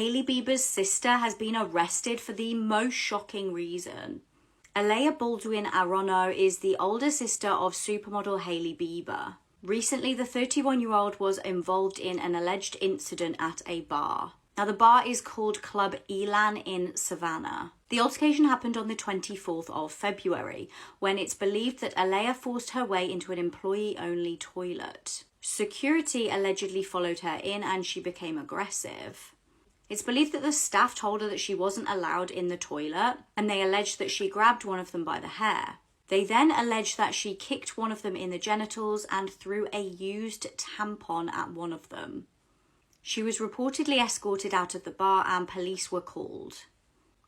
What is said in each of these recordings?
Hailey Bieber's sister has been arrested for the most shocking reason. Alea Baldwin Arono is the older sister of supermodel Hailey Bieber. Recently, the 31-year-old was involved in an alleged incident at a bar. Now, the bar is called Club Elan in Savannah. The altercation happened on the 24th of February, when it's believed that Alea forced her way into an employee-only toilet. Security allegedly followed her in and she became aggressive. It's believed that the staff told her that she wasn't allowed in the toilet, and they alleged that she grabbed one of them by the hair. They then alleged that she kicked one of them in the genitals and threw a used tampon at one of them. She was reportedly escorted out of the bar and police were called.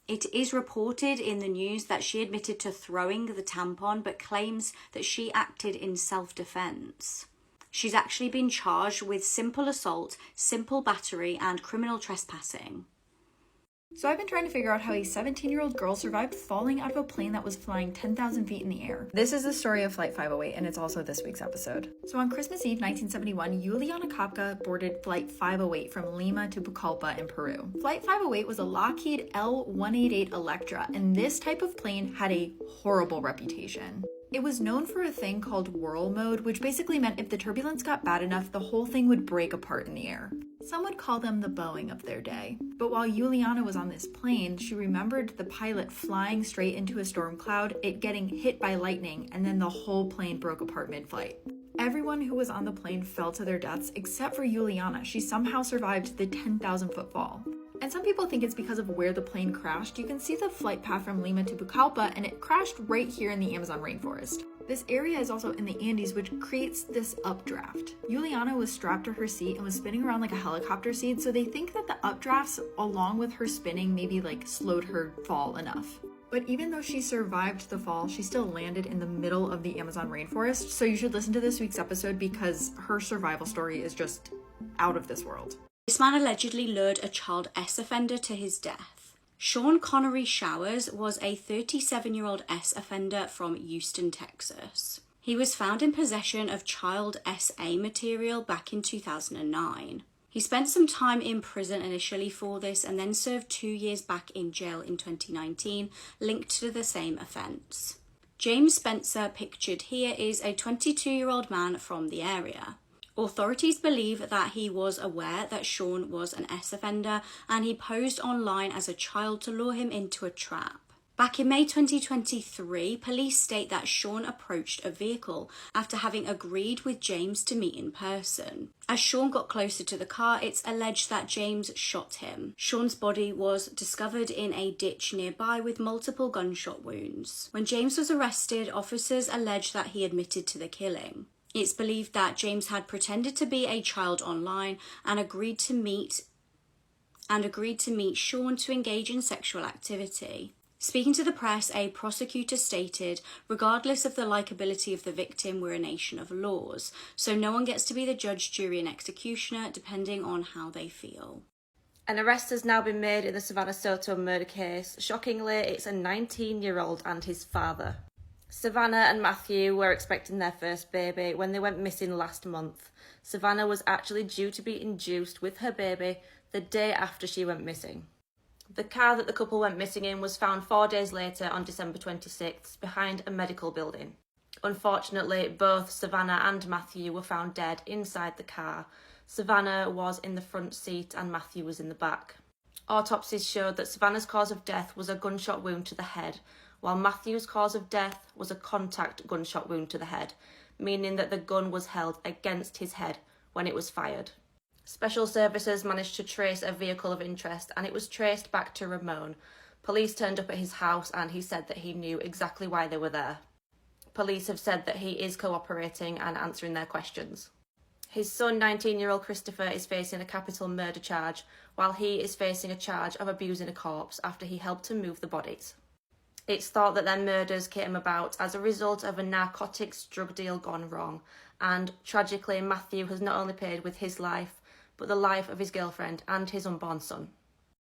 It is reported in the news that she admitted to throwing the tampon but claims that she acted in self-defense. She's actually been charged with simple assault, simple battery, and criminal trespassing. So I've been trying to figure out how a 17-year-old girl survived falling out of a plane that was flying 10,000 feet in the air. This is the story of Flight 508, and it's also this week's episode. So on Christmas Eve 1971, Juliana Kapka boarded Flight 508 from Lima to Pucallpa in Peru. Flight 508 was a Lockheed L-188 Electra, and this type of plane had a horrible reputation. It was known for a thing called whirl mode, which basically meant if the turbulence got bad enough, the whole thing would break apart in the air. Some would call them the Boeing of their day. But while Juliana was on this plane, she remembered the pilot flying straight into a storm cloud, it getting hit by lightning, and then the whole plane broke apart mid-flight. Everyone who was on the plane fell to their deaths except for Juliana. She somehow survived the 10,000-foot fall. And some people think it's because of where the plane crashed. You can see the flight path from Lima to Pucallpa, and it crashed right here in the Amazon rainforest. This area is also in the Andes, which creates this updraft. Juliana was strapped to her seat and was spinning around like a helicopter seat, so they think that the updrafts, along with her spinning, maybe slowed her fall enough. But even though she survived the fall, she still landed in the middle of the Amazon rainforest, so you should listen to this week's episode because her survival story is just out of this world. This man allegedly lured a child S offender to his death. Sean Connery Showers was a 37-year-old S offender from Houston, Texas. He was found in possession of child SA material back in 2009. He spent some time in prison initially for this and then served 2 years back in jail in 2019, linked to the same offence. James Spencer, pictured here, is a 22-year-old man from the area. Authorities believe that he was aware that Sean was an S offender and he posed online as a child to lure him into a trap. Back in May 2023, police state that Sean approached a vehicle after having agreed with James to meet in person. As Sean got closer to the car, it's alleged that James shot him. Sean's body was discovered in a ditch nearby with multiple gunshot wounds. When James was arrested, officers alleged that he admitted to the killing. It's believed that James had pretended to be a child online and agreed to meet Sean to engage in sexual activity. Speaking to the press, a prosecutor stated, regardless of the likability of the victim, we're a nation of laws, so no one gets to be the judge, jury and executioner depending on how they feel. An arrest has now been made in the Savannah Soto murder case. Shockingly, it's a 19-year-old and his father. Savannah and Matthew were expecting their first baby when they went missing last month. Savannah was actually due to be induced with her baby the day after she went missing. The car that the couple went missing in was found 4 days later on December 26th behind a medical building. Unfortunately, both Savannah and Matthew were found dead inside the car. Savannah was in the front seat and Matthew was in the back. Autopsies showed that Savannah's cause of death was a gunshot wound to the head, while Matthew's cause of death was a contact gunshot wound to the head, meaning that the gun was held against his head when it was fired. Special services managed to trace a vehicle of interest and it was traced back to Ramon. Police turned up at his house and he said that he knew exactly why they were there. Police have said that he is cooperating and answering their questions. His son, 19-year-old Christopher, is facing a capital murder charge, while he is facing a charge of abusing a corpse after he helped to move the bodies. It's thought that their murders came about as a result of a narcotics drug deal gone wrong, and tragically Matthew has not only paid with his life, but the life of his girlfriend and his unborn son.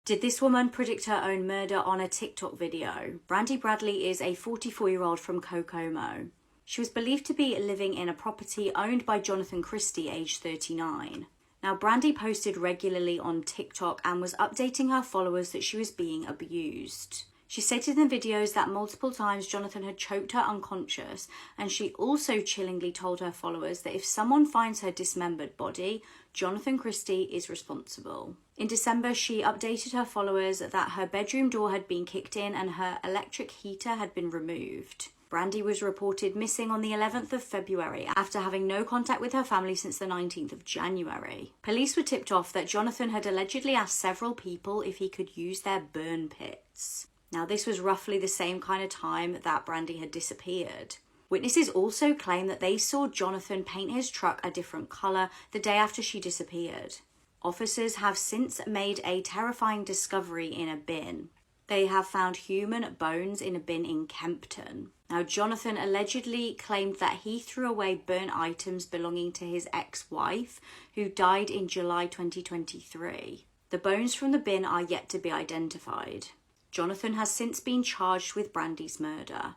Did this woman predict her own murder on a TikTok video? Brandy Bradley is a 44-year-old from Kokomo. She was believed to be living in a property owned by Jonathan Christie, aged 39. Now, Brandy posted regularly on TikTok and was updating her followers that she was being abused. She stated in videos that multiple times Jonathan had choked her unconscious, and she also chillingly told her followers that if someone finds her dismembered body, Jonathan Christie is responsible. In December, she updated her followers that her bedroom door had been kicked in and her electric heater had been removed. Brandy was reported missing on the 11th of February after having no contact with her family since the 19th of January. Police were tipped off that Jonathan had allegedly asked several people if he could use their burn pits. Now, this was roughly the same kind of time that Brandy had disappeared. Witnesses also claim that they saw Jonathan paint his truck a different colour the day after she disappeared. Officers have since made a terrifying discovery in a bin. They have found human bones in a bin in Kempton. Now, Jonathan allegedly claimed that he threw away burnt items belonging to his ex-wife, who died in July 2023. The bones from the bin are yet to be identified. Jonathan has since been charged with Brandy's murder.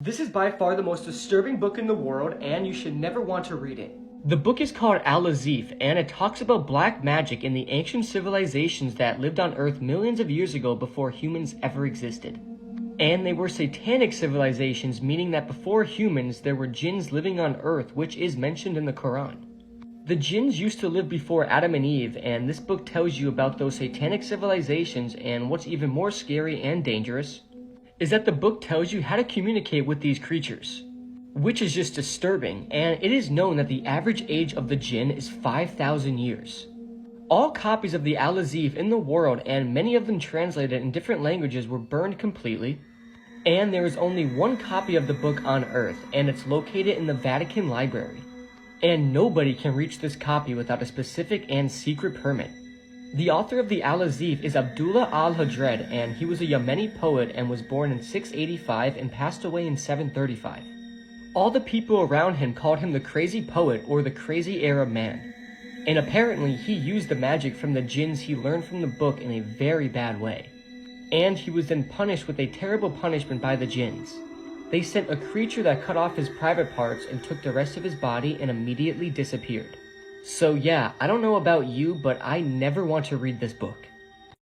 This is by far the most disturbing book in the world, and you should never want to read it. The book is called Al-Azif, and it talks about black magic in the ancient civilizations that lived on Earth millions of years ago before humans ever existed. And they were satanic civilizations, meaning that before humans there were jinns living on Earth, which is mentioned in the Quran. The jinns used to live before Adam and Eve, and this book tells you about those satanic civilizations, and what's even more scary and dangerous is that the book tells you how to communicate with these creatures, which is just disturbing, and it is known that the average age of the jinn is 5,000 years. All copies of the Al-Azif in the world, and many of them translated in different languages, were burned completely, and there is only one copy of the book on Earth, and it's located in the Vatican Library. And nobody can reach this copy without a specific and secret permit. The author of the Al-Azif is Abdullah al-Hajred, and he was a Yemeni poet and was born in 685 and passed away in 735. All the people around him called him the crazy poet or the crazy Arab man. And apparently he used the magic from the jinns he learned from the book in a very bad way. And he was then punished with a terrible punishment by the jinns. They sent a creature that cut off his private parts and took the rest of his body and immediately disappeared. So yeah, I don't know about you, but I never want to read this book.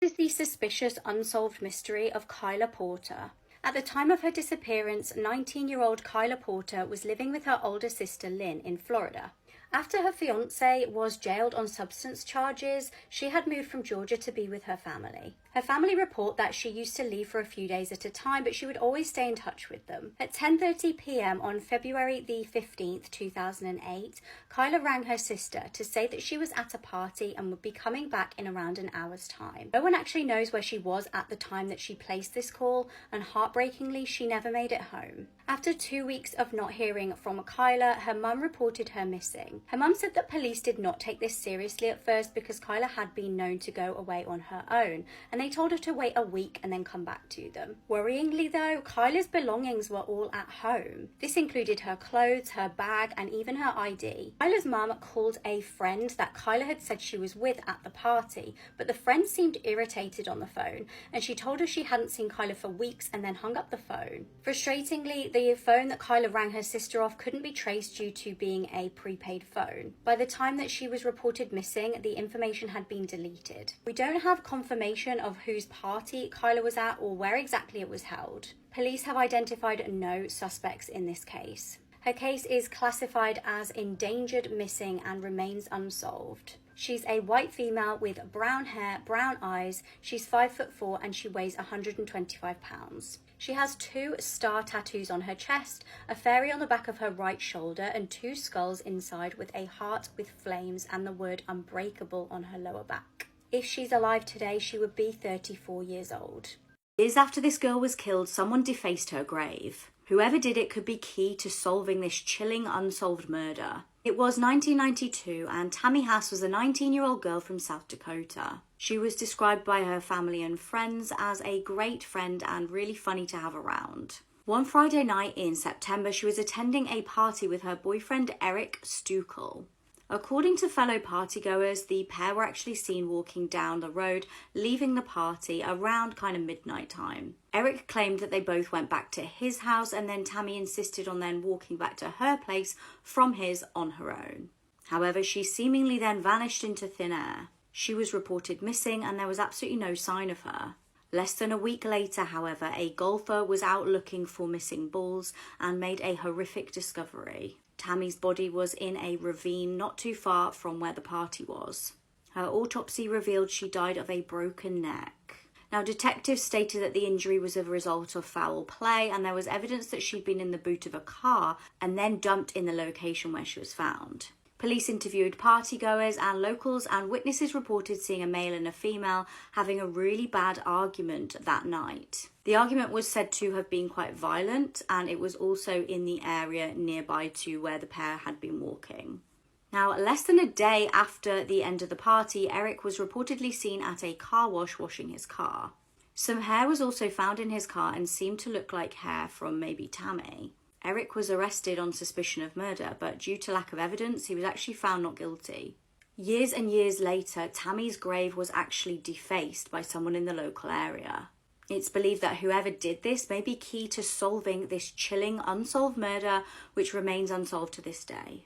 This is the suspicious unsolved mystery of Kyla Porter. At the time of her disappearance, 19-year-old Kyla Porter was living with her older sister Lynn in Florida. After her fiancé was jailed on substance charges, she had moved from Georgia to be with her family. Her family report that she used to leave for a few days at a time, but she would always stay in touch with them. At 10:30 p.m. on February the 15th, 2008, Kyla rang her sister to say that she was at a party and would be coming back in around an hour's time. No one actually knows where she was at the time that she placed this call, and heartbreakingly, she never made it home. After 2 weeks of not hearing from Kyla, her mum reported her missing. Her mum said that police did not take this seriously at first because Kyla had been known to go away on her own, and they told her to wait a week and then come back to them. Worryingly though, Kyla's belongings were all at home. This included her clothes, her bag, and even her ID. Kyla's mum called a friend that Kyla had said she was with at the party, but the friend seemed irritated on the phone, and she told her she hadn't seen Kyla for weeks and then hung up the phone. Frustratingly, the phone that Kyla rang her sister off couldn't be traced due to being a prepaid phone. By the time that she was reported missing, the information had been deleted. We don't have confirmation of whose party Kyla was at or where exactly it was held. Police have identified no suspects in this case. Her case is classified as endangered missing and remains unsolved. She's a white female with brown hair, brown eyes, she's 5'4" and she weighs 125 pounds. She has 2 star tattoos on her chest, a fairy on the back of her right shoulder, and 2 skulls inside with a heart with flames and the word unbreakable on her lower back. If she's alive today, she would be 34 years old. Years after this girl was killed, someone defaced her grave. Whoever did it could be key to solving this chilling unsolved murder. It was 1992 and Tammy Hass was a 19-year-old girl from South Dakota. She was described by her family and friends as a great friend and really funny to have around. One Friday night in September, she was attending a party with her boyfriend Eric Stukel. According to fellow partygoers, the pair were actually seen walking down the road, leaving the party around kind of midnight time. Eric claimed that they both went back to his house and then Tammy insisted on then walking back to her place from his on her own. However, she seemingly then vanished into thin air. She was reported missing and there was absolutely no sign of her. Less than a week later, however, a golfer was out looking for missing balls and made a horrific discovery. Tammy's body was in a ravine not too far from where the party was. Her autopsy revealed she died of a broken neck. Now, detectives stated that the injury was a result of foul play and there was evidence that she'd been in the boot of a car and then dumped in the location where she was found. Police interviewed partygoers and locals, and witnesses reported seeing a male and a female having a really bad argument that night. The argument was said to have been quite violent, and it was also in the area nearby to where the pair had been walking. Now, less than a day after the end of the party, Eric was reportedly seen at a car wash washing his car. Some hair was also found in his car and seemed to look like hair from maybe Tammy. Eric was arrested on suspicion of murder, but due to lack of evidence, he was actually found not guilty. Years and years later, Tammy's grave was actually defaced by someone in the local area. It's believed that whoever did this may be key to solving this chilling unsolved murder, which remains unsolved to this day.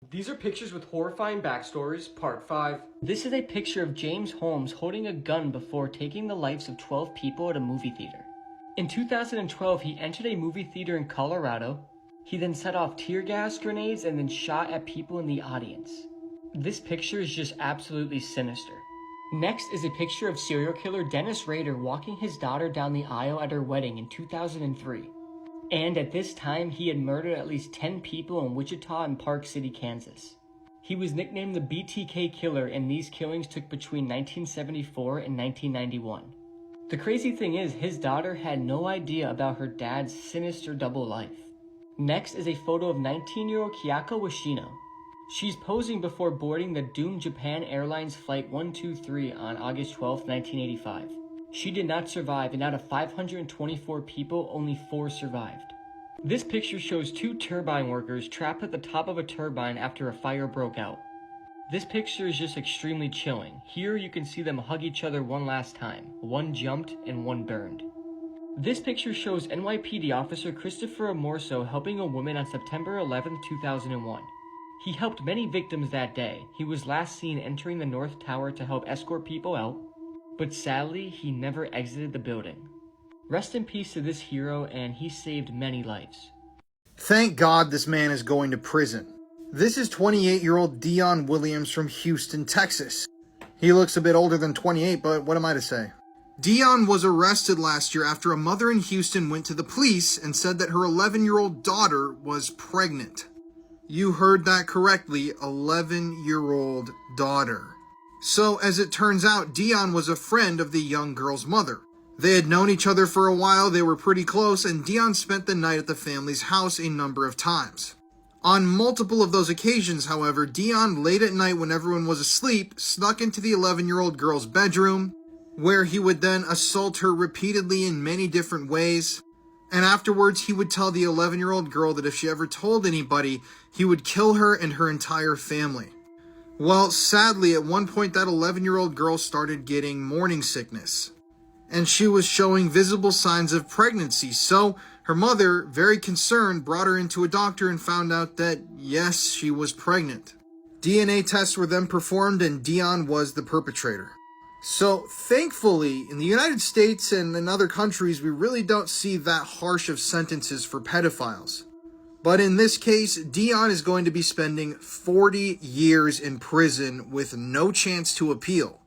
These are pictures with horrifying backstories, part 5. This is a picture of James Holmes holding a gun before taking the lives of 12 people at a movie theater. In 2012, he entered a movie theater in Colorado. He then set off tear gas grenades and then shot at people in the audience. This picture is just absolutely sinister. Next is a picture of serial killer Dennis Rader walking his daughter down the aisle at her wedding in 2003. And at this time, he had murdered at least 10 people in Wichita and Park City, Kansas. He was nicknamed the BTK Killer, and these killings took between 1974 and 1991. The crazy thing is, his daughter had no idea about her dad's sinister double life. Next is a photo of 19-year-old Kayako Washino. She's posing before boarding the doomed Japan Airlines Flight 123 on August 12, 1985. She did not survive, and out of 524 people, only 4 survived. This picture shows 2 turbine workers trapped at the top of a turbine after a fire broke out. This picture is just extremely chilling. Here you can see them hug each other one last time. One jumped and one burned. This picture shows NYPD officer Christopher Amorso helping a woman on September 11, 2001. He helped many victims that day. He was last seen entering the North Tower to help escort people out, but sadly, he never exited the building. Rest in peace to this hero, and he saved many lives. Thank God this man is going to prison. This is 28-year-old Dion Williams from Houston, Texas. He looks a bit older than 28, but what am I to say? Dion was arrested last year after a mother in Houston went to the police and said that her 11-year-old daughter was pregnant. You heard that correctly, 11-year-old daughter. So, as it turns out, Dion was a friend of the young girl's mother. They had known each other for a while, they were pretty close, and Dion spent the night at the family's house a number of times. On multiple of those occasions, however, Dion, late at night when everyone was asleep, snuck into the 11-year-old girl's bedroom, where he would then assault her repeatedly in many different ways. And afterwards, he would tell the 11-year-old girl that if she ever told anybody, he would kill her and her entire family. Well, sadly, at one point, that 11-year-old girl started getting morning sickness, and she was showing visible signs of pregnancy. So her mother, very concerned, brought her into a doctor and found out that, yes, she was pregnant. DNA tests were then performed, and Dion was the perpetrator. So, thankfully, in the United States and in other countries, we really don't see that harsh of sentences for pedophiles. But in this case, Dion is going to be spending 40 years in prison with no chance to appeal.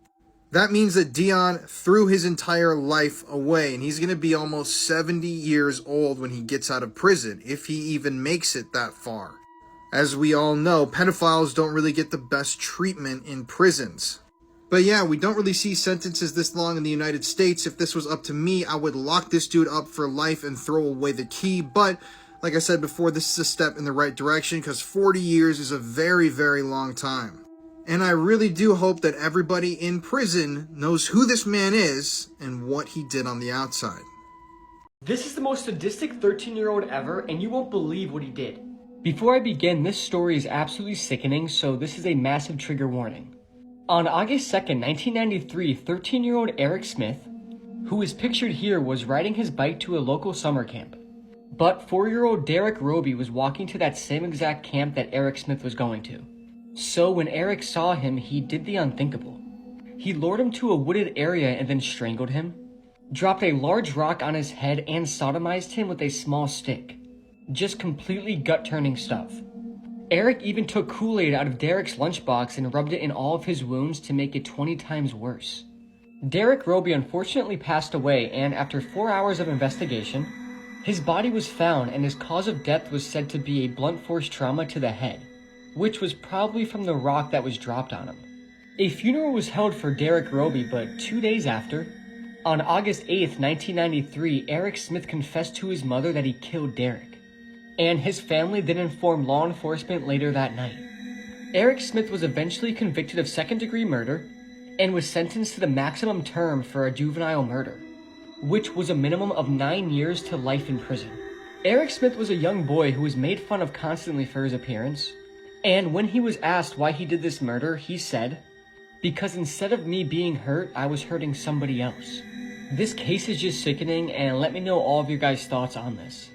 That means that Dion threw his entire life away, and he's going to be almost 70 years old when he gets out of prison, if he even makes it that far. As we all know, pedophiles don't really get the best treatment in prisons. But yeah, we don't really see sentences this long in the United States. If this was up to me, I would lock this dude up for life and throw away the key. But like I said before, this is a step in the right direction because 40 years is a very, very long time. And I really do hope that everybody in prison knows who this man is and what he did on the outside. This is the most sadistic 13-year-old ever, and you won't believe what he did. Before I begin, this story is absolutely sickening, so this is a massive trigger warning. On August 2nd, 1993, 13-year-old Eric Smith, who is pictured here, was riding his bike to a local summer camp. But 4-year-old Derek Roby was walking to that same exact camp that Eric Smith was going to. So when Eric saw him, he did the unthinkable. He lured him to a wooded area and then strangled him, dropped a large rock on his head, and sodomized him with a small stick. Just completely gut-turning stuff. Eric even took Kool-Aid out of Derek's lunchbox and rubbed it in all of his wounds to make it 20 times worse. Derek Roby unfortunately passed away, and after 4 hours of investigation, his body was found and his cause of death was said to be a blunt force trauma to the head, which was probably from the rock that was dropped on him. A funeral was held for Derek Roby, but 2 days after, on August 8th, 1993, Eric Smith confessed to his mother that he killed Derek, and his family then informed law enforcement later that night. Eric Smith was eventually convicted of second-degree murder and was sentenced to the maximum term for a juvenile murder, which was a minimum of 9 years to life in prison. Eric Smith was a young boy who was made fun of constantly for his appearance, and when he was asked why he did this murder, he said, "Because instead of me being hurt, I was hurting somebody else." This case is just sickening, and let me know all of your guys' thoughts on this.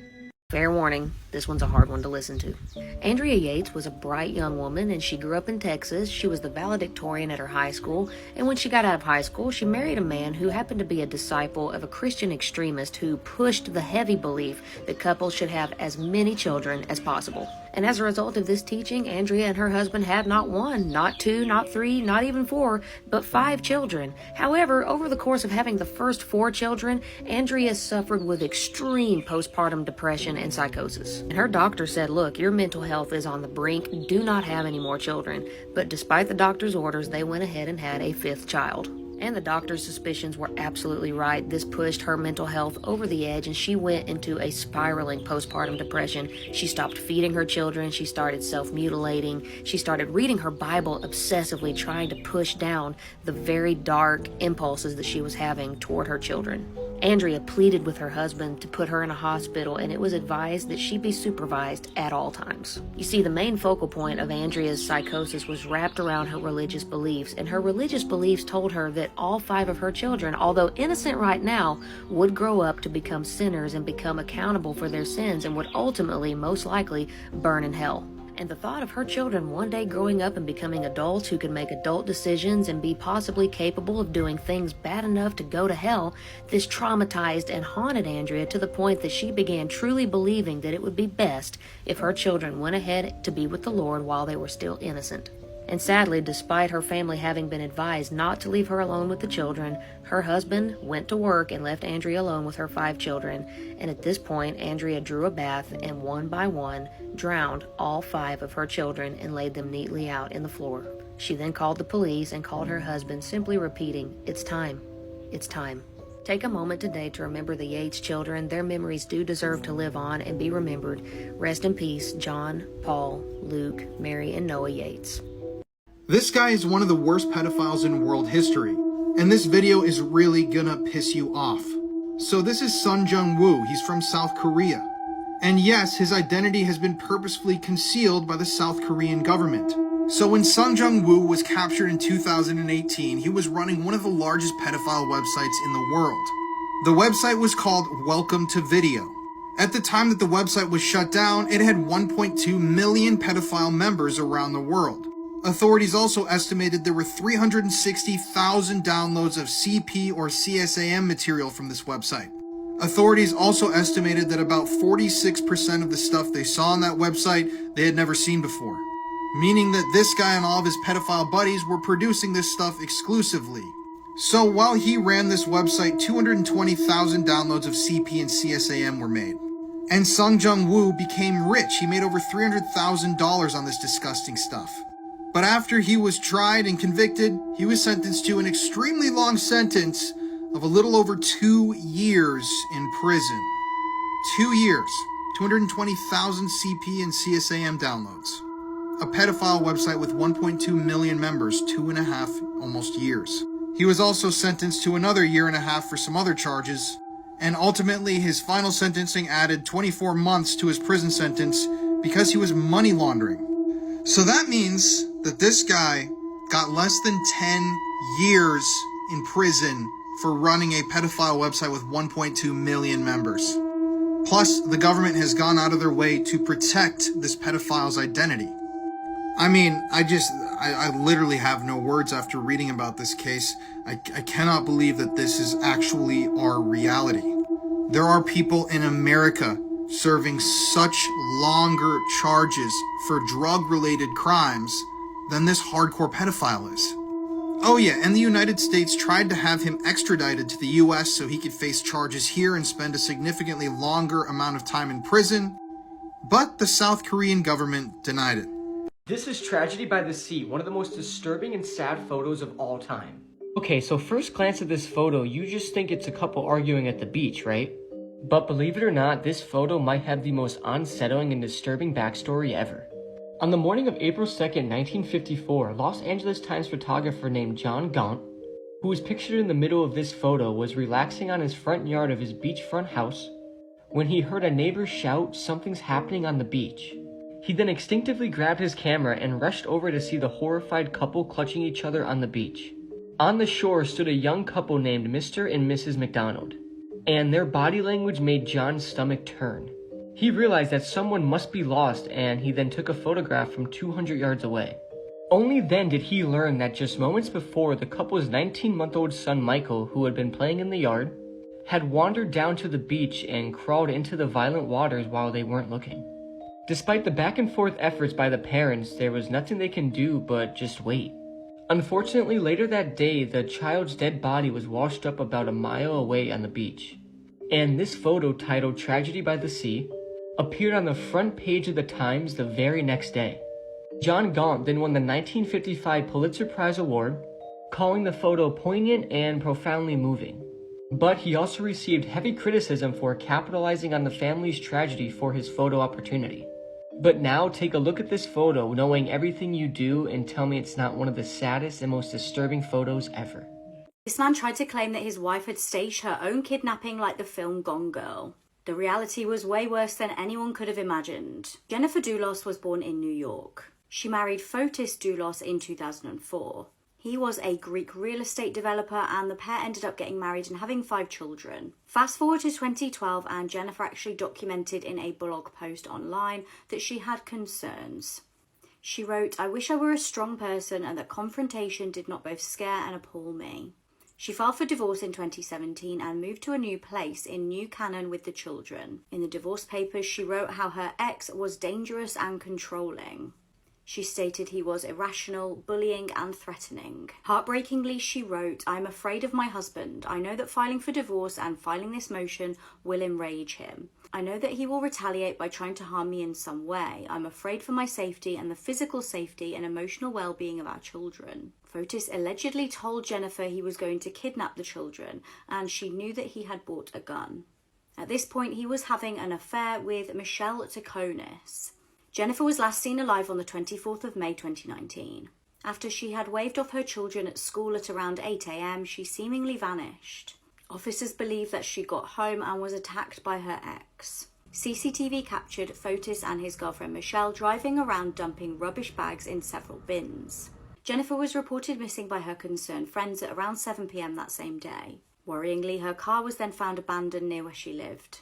Fair warning, this one's a hard one to listen to. Andrea Yates was a bright young woman, and she grew up in Texas. She was the valedictorian at her high school, and when she got out of high school, she married a man who happened to be a disciple of a Christian extremist who pushed the heavy belief that couples should have as many children as possible. And as a result of this teaching, Andrea and her husband had not one, not two, not three, not even four, but 5 children. However, over the course of having the first 4 children, Andrea suffered with extreme postpartum depression and psychosis. And her doctor said, "Look, your mental health is on the brink. Do not have any more children." But despite the doctor's orders, they went ahead and had a 5th child. And the doctor's suspicions were absolutely right. This pushed her mental health over the edge, and she went into a spiraling postpartum depression. She stopped feeding her children. She started self-mutilating. She started reading her Bible obsessively, trying to push down the very dark impulses that she was having toward her children. Andrea pleaded with her husband to put her in a hospital, and it was advised that she be supervised at all times. You see, the main focal point of Andrea's psychosis was wrapped around her religious beliefs, and her religious beliefs told her that all 5 of her children, although innocent right now, would grow up to become sinners and become accountable for their sins and would ultimately, most likely, burn in hell. And the thought of her children one day growing up and becoming adults who could make adult decisions and be possibly capable of doing things bad enough to go to hell, this traumatized and haunted Andrea to the point that she began truly believing that it would be best if her children went ahead to be with the Lord while they were still innocent. And sadly, despite her family having been advised not to leave her alone with the children, her husband went to work and left Andrea alone with her 5 children. And at this point, Andrea drew a bath and one by one drowned all 5 of her children and laid them neatly out in the floor. She then called the police and called her husband, simply repeating, "It's time. It's time." Take a moment today to remember the Yates children. Their memories do deserve to live on and be remembered. Rest in peace, John, Paul, Luke, Mary, and Noah Yates. This guy is one of the worst pedophiles in world history, and this video is really gonna piss you off. So this is Sun Jung-woo. He's from South Korea. And yes, his identity has been purposefully concealed by the South Korean government. So when Sun Jung-woo was captured in 2018, he was running one of the largest pedophile websites in the world. The website was called Welcome to Video. At the time that the website was shut down, it had 1.2 million pedophile members around the world. Authorities also estimated there were 360,000 downloads of CP or CSAM material from this website. Authorities also estimated that about 46% of the stuff they saw on that website they had never seen before, meaning that this guy and all of his pedophile buddies were producing this stuff exclusively. So while he ran this website, 220,000 downloads of CP and CSAM were made. And Sun Jung-woo became rich. He made over $300,000 on this disgusting stuff. But after he was tried and convicted, he was sentenced to an extremely long sentence of a little over 2 years in prison. 2 years, 220,000 CP and CSAM downloads. A pedophile website with 1.2 million members, 2.5 almost years. He was also sentenced to another 1.5 years for some other charges, and ultimately his final sentencing added 24 months to his prison sentence because he was money laundering. So that means that this guy got less than 10 years in prison for running a pedophile website with 1.2 million members. Plus, the government has gone out of their way to protect this pedophile's identity. I mean, I literally have no words after reading about this case. I cannot believe that this is actually our reality. There are people in America serving such longer charges for drug-related crimes than this hardcore pedophile is. Oh yeah, and the United States tried to have him extradited to the US so he could face charges here and spend a significantly longer amount of time in prison, but the South Korean government denied it. This is Tragedy by the Sea, one of the most disturbing and sad photos of all time. Okay, so first glance at this photo, you just think it's a couple arguing at the beach, right? But believe it or not, this photo might have the most unsettling and disturbing backstory ever. On the morning of April 2nd, 1954, Los Angeles Times photographer named John Gaunt, who was pictured in the middle of this photo, was relaxing on his front yard of his beachfront house when he heard a neighbor shout, "Something's happening on the beach." He then instinctively grabbed his camera and rushed over to see the horrified couple clutching each other on the beach. On the shore stood a young couple named Mr. and Mrs. McDonald, and their body language made John's stomach turn. He realized that someone must be lost, and he then took a photograph from 200 yards away. Only then did he learn that just moments before, the couple's 19-month-old son Michael, who had been playing in the yard, had wandered down to the beach and crawled into the violent waters while they weren't looking. Despite the back and forth efforts by the parents, there was nothing they can do but just wait. Unfortunately, later that day, the child's dead body was washed up about a mile away on the beach. And this photo, titled Tragedy by the Sea, appeared on the front page of the Times the very next day. John Gaunt then won the 1955 Pulitzer Prize Award, calling the photo poignant and profoundly moving. But he also received heavy criticism for capitalizing on the family's tragedy for his photo opportunity. But now take a look at this photo, knowing everything you do, and tell me it's not one of the saddest and most disturbing photos ever. This man tried to claim that his wife had staged her own kidnapping like the film Gone Girl. The reality was way worse than anyone could have imagined. Jennifer Dulos was born in New York. She married Fotis Dulos in 2004. He was a Greek real estate developer, and the pair ended up getting married and having 5 children. Fast forward to 2012, and Jennifer actually documented in a blog post online that she had concerns. She wrote, "I wish I were a strong person and that confrontation did not both scare and appall me." She filed for divorce in 2017 and moved to a new place in New Canaan with the children. In the divorce papers, she wrote how her ex was dangerous and controlling. She stated he was irrational, bullying, and threatening. Heartbreakingly, she wrote, "I'm afraid of my husband. I know that filing for divorce and filing this motion will enrage him. I know that he will retaliate by trying to harm me in some way. I'm afraid for my safety and the physical safety and emotional well-being of our children." Fotis allegedly told Jennifer he was going to kidnap the children, and she knew that he had bought a gun. At this point, he was having an affair with Michelle Taconis. Jennifer was last seen alive on the 24th of May 2019. After she had waved off her children at school at around 8 a.m, she seemingly vanished. Officers believe that she got home and was attacked by her ex. CCTV captured Fotis and his girlfriend Michelle driving around dumping rubbish bags in several bins. Jennifer was reported missing by her concerned friends at around 7 p.m. that same day. Worryingly, her car was then found abandoned near where she lived.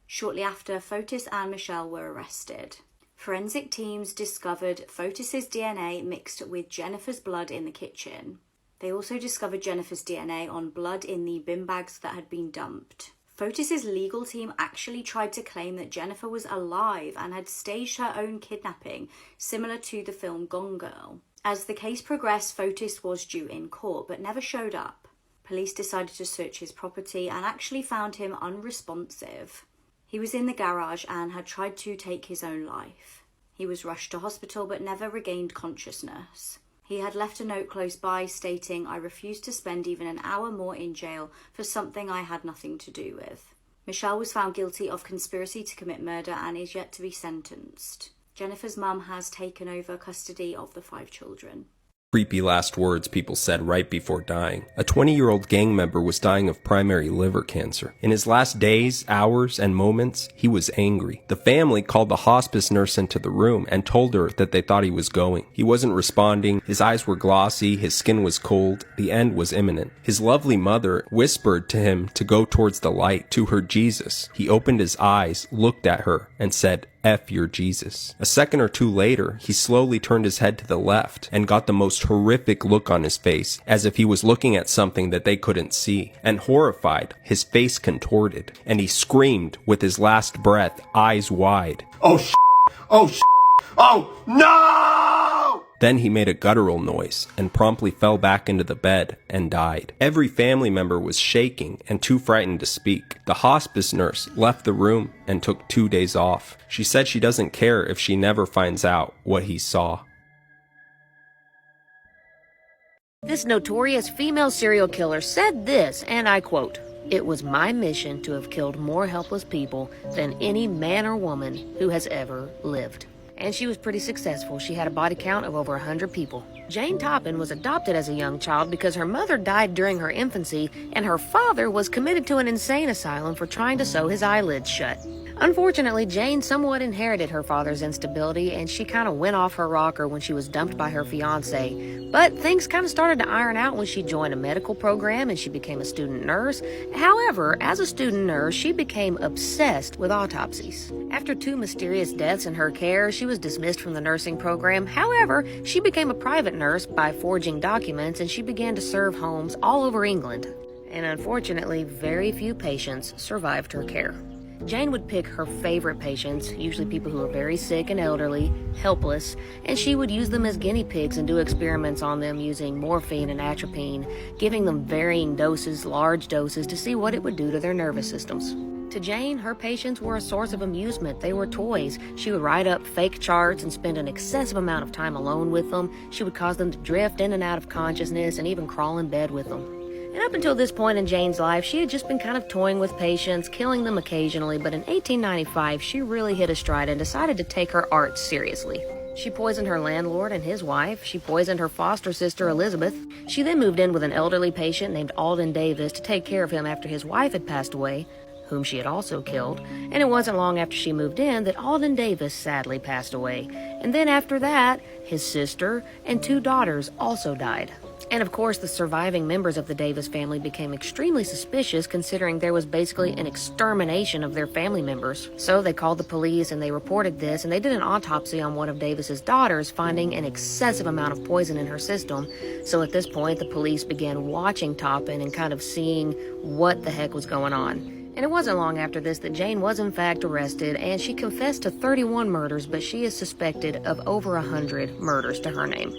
Shortly after, Fotis and Michelle were arrested. Forensic teams discovered Fotis's DNA mixed with Jennifer's blood in the kitchen. They also discovered Jennifer's DNA on blood in the bin bags that had been dumped. Fotis's legal team actually tried to claim that Jennifer was alive and had staged her own kidnapping, similar to the film Gone Girl. As the case progressed, Fotis was due in court but never showed up. Police decided to search his property and actually found him unresponsive. He was in the garage and had tried to take his own life. He was rushed to hospital but never regained consciousness. He had left a note close by stating, "I refuse to spend even an hour more in jail for something I had nothing to do with." Michelle was found guilty of conspiracy to commit murder and is yet to be sentenced. Jennifer's mum has taken over custody of the 5 children. Creepy last words people said right before dying. A 20-year-old gang member was dying of primary liver cancer. In his last days, hours, and moments, he was angry. The family called the hospice nurse into the room and told her that they thought he was going. He wasn't responding, his eyes were glossy, his skin was cold, the end was imminent. His lovely mother whispered to him to go towards the light, to her Jesus. He opened his eyes, looked at her, and said, F your Jesus. A second or two later, he slowly turned his head to the left and got the most horrific look on his face, as if he was looking at something that they couldn't see. And horrified, his face contorted, and he screamed with his last breath, eyes wide. Oh, oh, oh, no! Then he made a guttural noise and promptly fell back into the bed and died. Every family member was shaking and too frightened to speak. The hospice nurse left the room and took 2 days off. She said she doesn't care if she never finds out what he saw. This notorious female serial killer said this, and I quote, "It was my mission to have killed more helpless people than any man or woman who has ever lived." And she was pretty successful. She had a body count of over 100 people. Jane Toppin was adopted as a young child because her mother died during her infancy, and her father was committed to an insane asylum for trying to sew his eyelids shut. Unfortunately, Jane somewhat inherited her father's instability, and she kind of went off her rocker when she was dumped by her fiancé. But things kind of started to iron out when she joined a medical program and she became a student nurse. However, as a student nurse, she became obsessed with autopsies. After 2 mysterious deaths in her care, she was dismissed from the nursing program. However, she became a private nurse by forging documents, and she began to serve homes all over England. And unfortunately, very few patients survived her care. Jane would pick her favorite patients, usually people who were very sick and elderly, helpless, and she would use them as guinea pigs and do experiments on them using morphine and atropine, giving them varying doses, large doses, to see what it would do to their nervous systems. To Jane, her patients were a source of amusement. They were toys. She would write up fake charts and spend an excessive amount of time alone with them. She would cause them to drift in and out of consciousness and even crawl in bed with them. And up until this point in Jane's life, she had just been kind of toying with patients, killing them occasionally, but in 1895, she really hit a stride and decided to take her art seriously. She poisoned her landlord and his wife. She poisoned her foster sister, Elizabeth. She then moved in with an elderly patient named Alden Davis to take care of him after his wife had passed away, whom she had also killed. And it wasn't long after she moved in that Alden Davis sadly passed away. And then after that, his sister and 2 daughters also died. And of course, the surviving members of the Davis family became extremely suspicious, considering there was basically an extermination of their family members. So they called the police and they reported this, and they did an autopsy on one of Davis's daughters, finding an excessive amount of poison in her system. So at this point, the police began watching Toppin and kind of seeing what the heck was going on. And it wasn't long after this that Jane was in fact arrested, and she confessed to 31 murders, but she is suspected of over 100 murders to her name.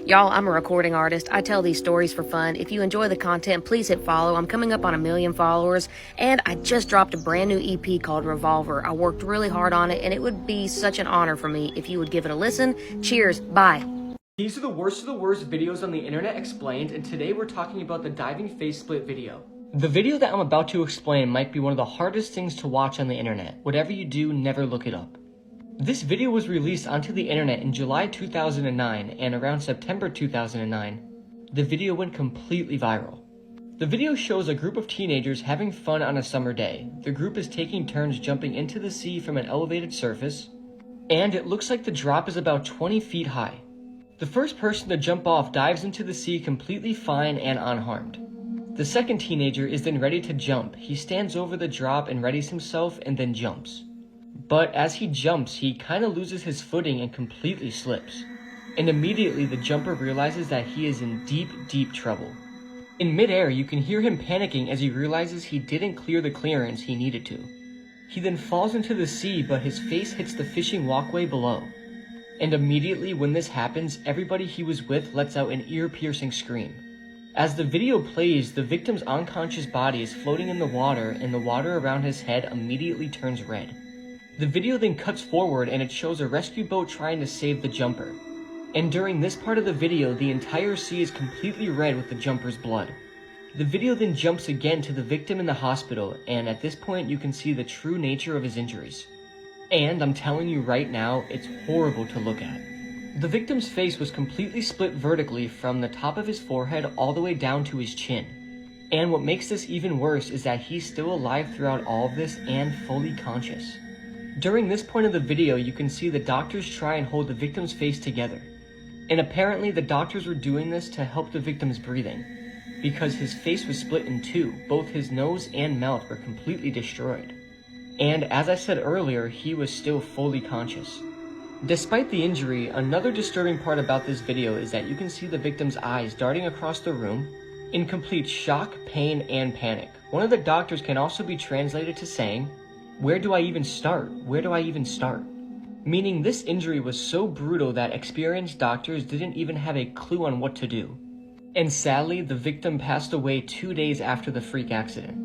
Y'all, I'm a recording artist. I tell these stories for fun. If you enjoy the content, please hit follow. I'm coming up on 1 million followers, and I just dropped a brand new EP called Revolver. I worked really hard on it, and it would be such an honor for me if you would give it a listen. Cheers. Bye. These are the worst videos on the internet explained, and today we're talking about the diving face split video. The video that I'm about to explain might be one of the hardest things to watch on the internet. Whatever you do, never look it up. This video was released onto the internet in July 2009, and around September 2009, the video went completely viral. The video shows a group of teenagers having fun on a summer day. The group is taking turns jumping into the sea from an elevated surface, and it looks like the drop is about 20 feet high. The first person to jump off dives into the sea completely fine and unharmed. The second teenager is then ready to jump. He stands over the drop and readies himself and then jumps. But as he jumps, he kind of loses his footing and completely slips. And immediately the jumper realizes that he is in deep, deep trouble. In midair, you can hear him panicking as he realizes he didn't clear the clearance he needed to. He then falls into the sea, but his face hits the fishing walkway below. And immediately when this happens, everybody he was with lets out an ear-piercing scream. As the video plays, the victim's unconscious body is floating in the water, and the water around his head immediately turns red. The video then cuts forward and it shows a rescue boat trying to save the jumper. And during this part of the video, the entire sea is completely red with the jumper's blood. The video then jumps again to the victim in the hospital, and at this point you can see the true nature of his injuries. And I'm telling you right now, it's horrible to look at. The victim's face was completely split vertically from the top of his forehead all the way down to his chin. And what makes this even worse is that he's still alive throughout all of this and fully conscious. During this point of the video, you can see the doctors try and hold the victim's face together. And apparently the doctors were doing this to help the victim's breathing, because his face was split in two. Both his nose and mouth were completely destroyed. And as I said earlier, he was still fully conscious. Despite the injury, another disturbing part about this video is that you can see the victim's eyes darting across the room in complete shock, pain, and panic. One of the doctors can also be translated to saying, "Where do I even start? Where do I even start?" Meaning this injury was so brutal that experienced doctors didn't even have a clue on what to do. And sadly, the victim passed away 2 days after the freak accident.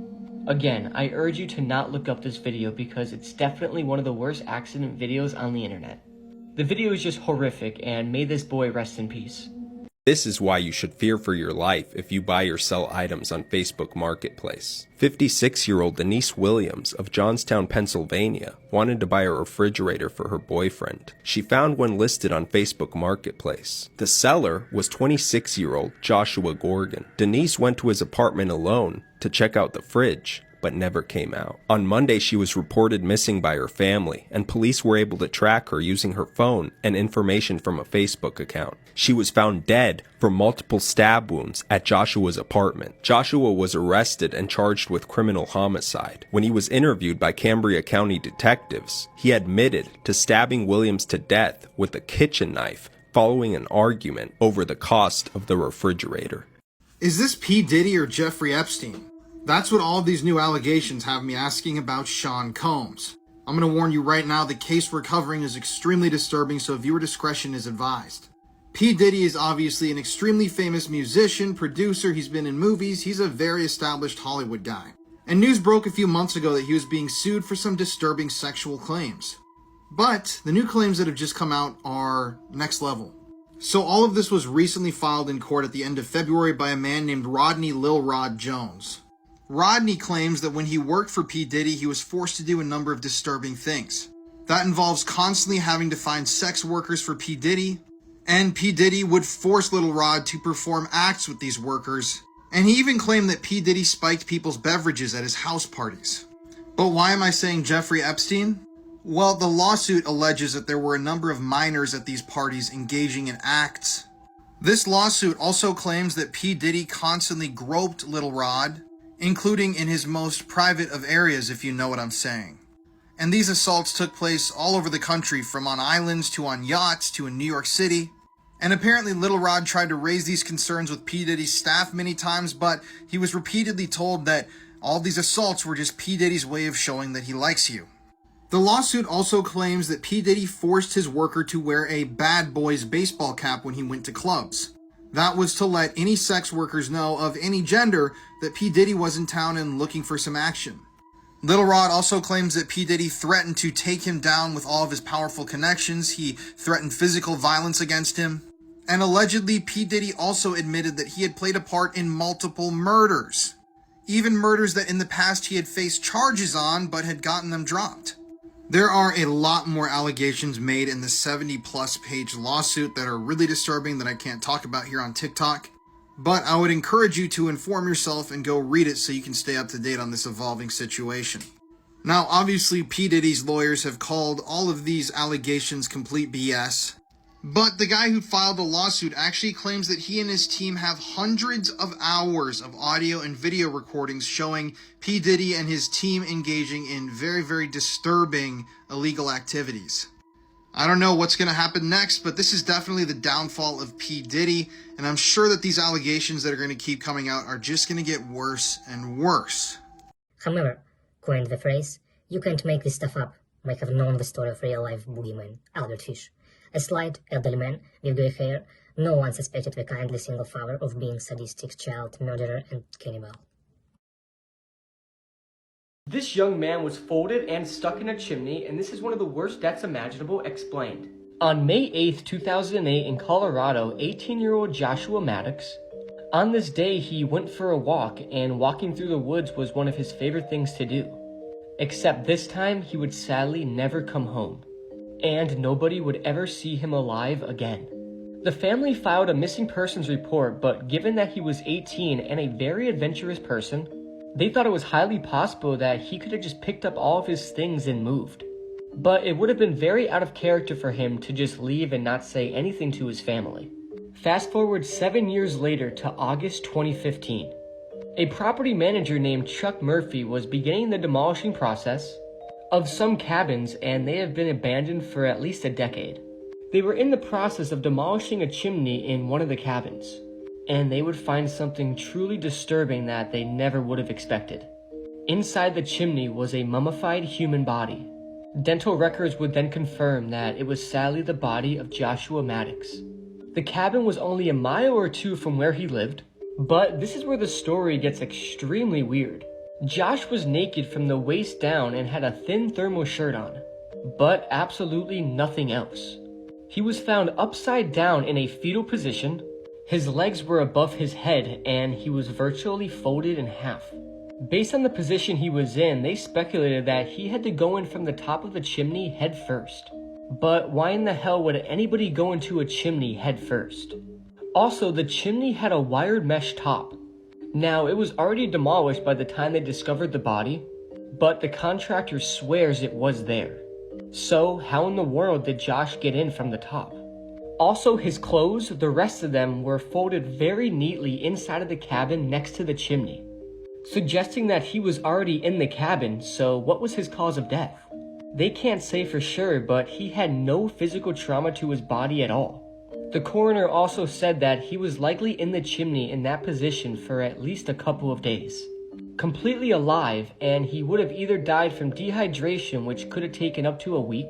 Again, I urge you to not look up this video because it's definitely one of the worst accident videos on the internet. The video is just horrific, and may this boy rest in peace. This is why you should fear for your life if you buy or sell items on Facebook Marketplace. 56-year-old Denise Williams of Johnstown, Pennsylvania, wanted to buy a refrigerator for her boyfriend. She found one listed on Facebook Marketplace. The seller was 26-year-old Joshua Gorgon. Denise went to his apartment alone to check out the fridge, but never came out. On Monday, she was reported missing by her family, and police were able to track her using her phone and information from a Facebook account. She was found dead from multiple stab wounds at Joshua's apartment. Joshua was arrested and charged with criminal homicide. When he was interviewed by Cambria County detectives, he admitted to stabbing Williams to death with a kitchen knife following an argument over the cost of the refrigerator. Is this P. Diddy or Jeffrey Epstein? That's what all of these new allegations have me asking about Sean Combs. I'm going to warn you right now, the case we're covering is extremely disturbing, so viewer discretion is advised. P. Diddy is obviously an extremely famous musician, producer, he's been in movies, he's a very established Hollywood guy. And news broke a few months ago that he was being sued for some disturbing sexual claims. But the new claims that have just come out are next level. So all of this was recently filed in court at the end of February by a man named Rodney Lil Rod Jones. Rodney claims that when he worked for P. Diddy, he was forced to do a number of disturbing things. That involves constantly having to find sex workers for P. Diddy, and P. Diddy would force Lil Rod to perform acts with these workers, and he even claimed that P. Diddy spiked people's beverages at his house parties. But why am I saying Jeffrey Epstein? Well, the lawsuit alleges that there were a number of minors at these parties engaging in acts. This lawsuit also claims that P. Diddy constantly groped Lil Rod, including in his most private of areas, if you know what I'm saying. And these assaults took place all over the country, from on islands to on yachts to in New York City. And apparently Lil Rod tried to raise these concerns with P. Diddy's staff many times, but he was repeatedly told that all these assaults were just P. Diddy's way of showing that he likes you. The lawsuit also claims that P. Diddy forced his worker to wear a Bad Boys baseball cap when he went to clubs. That was to let any sex workers know of any gender that P. Diddy was in town and looking for some action. Lil Rod also claims that P. Diddy threatened to take him down with all of his powerful connections. He threatened physical violence against him. And allegedly, P. Diddy also admitted that he had played a part in multiple murders. Even murders that in the past he had faced charges on but had gotten them dropped. There are a lot more allegations made in the 70-plus page lawsuit that are really disturbing that I can't talk about here on TikTok. But I would encourage you to inform yourself and go read it so you can stay up to date on this evolving situation. Now, obviously, P. Diddy's lawyers have called all of these allegations complete BS. But the guy who filed the lawsuit actually claims that he and his team have hundreds of hours of audio and video recordings showing P. Diddy and his team engaging in very, very disturbing illegal activities. I don't know what's going to happen next, but this is definitely the downfall of P. Diddy, and I'm sure that these allegations that are going to keep coming out are just going to get worse and worse. However, coined the phrase, "You can't make this stuff up," might have known the story of real-life boogeyman, Albert Fish. A slight, elderly man with grey hair, no one suspected the kindly single father of being sadistic child murderer and cannibal. This young man was folded and stuck in a chimney, and this is one of the worst deaths imaginable explained. On May 8th, 2008 in Colorado, 18-year-old Joshua Maddox. On this day, he went for a walk, and walking through the woods was one of his favorite things to do. Except this time, he would sadly never come home, and nobody would ever see him alive again. The family filed a missing persons report, but given that he was 18 and a very adventurous person, they thought it was highly possible that he could have just picked up all of his things and moved. But it would have been very out of character for him to just leave and not say anything to his family. Fast forward 7 years later to August 2015. A property manager named Chuck Murphy was beginning the demolishing process. of some cabins, and they have been abandoned for at least a decade. They were in the process of demolishing a chimney in one of the cabins, and they would find something truly disturbing that they never would have expected. Inside the chimney was a mummified human body. Dental records would then confirm that it was sadly the body of Joshua Maddox. The cabin was only a mile or two from where he lived, but this is where the story gets extremely weird. Josh was naked from the waist down and had a thin thermal shirt on, but absolutely nothing else. He was found upside down in a fetal position, his legs were above his head, and he was virtually folded in half. Based on the position he was in, they speculated that he had to go in from the top of the chimney head first. But why in the hell would anybody go into a chimney head first? Also, the chimney had a wired mesh top. Now, it was already demolished by the time they discovered the body, but the contractor swears it was there. So, how in the world did Josh get in from the top? Also, his clothes, the rest of them, were folded very neatly inside of the cabin next to the chimney, suggesting that he was already in the cabin, so what was his cause of death? They can't say for sure, but he had no physical trauma to his body at all. The coroner also said that he was likely in the chimney in that position for at least a couple of days, completely alive, and he would have either died from dehydration, which could have taken up to a week,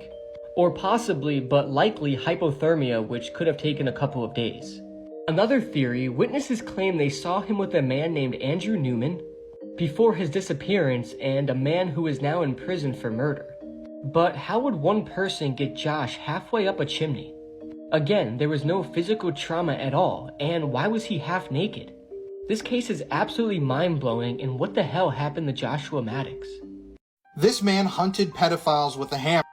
or possibly, but likely, hypothermia, which could have taken a couple of days. Another theory, witnesses claim they saw him with a man named Andrew Newman before his disappearance and a man who is now in prison for murder. But how would one person get Josh halfway up a chimney? Again, there was no physical trauma at all, and why was he half naked? This case is absolutely mind-blowing, and what the hell happened to Joshua Maddox? This man hunted pedophiles with a hammer.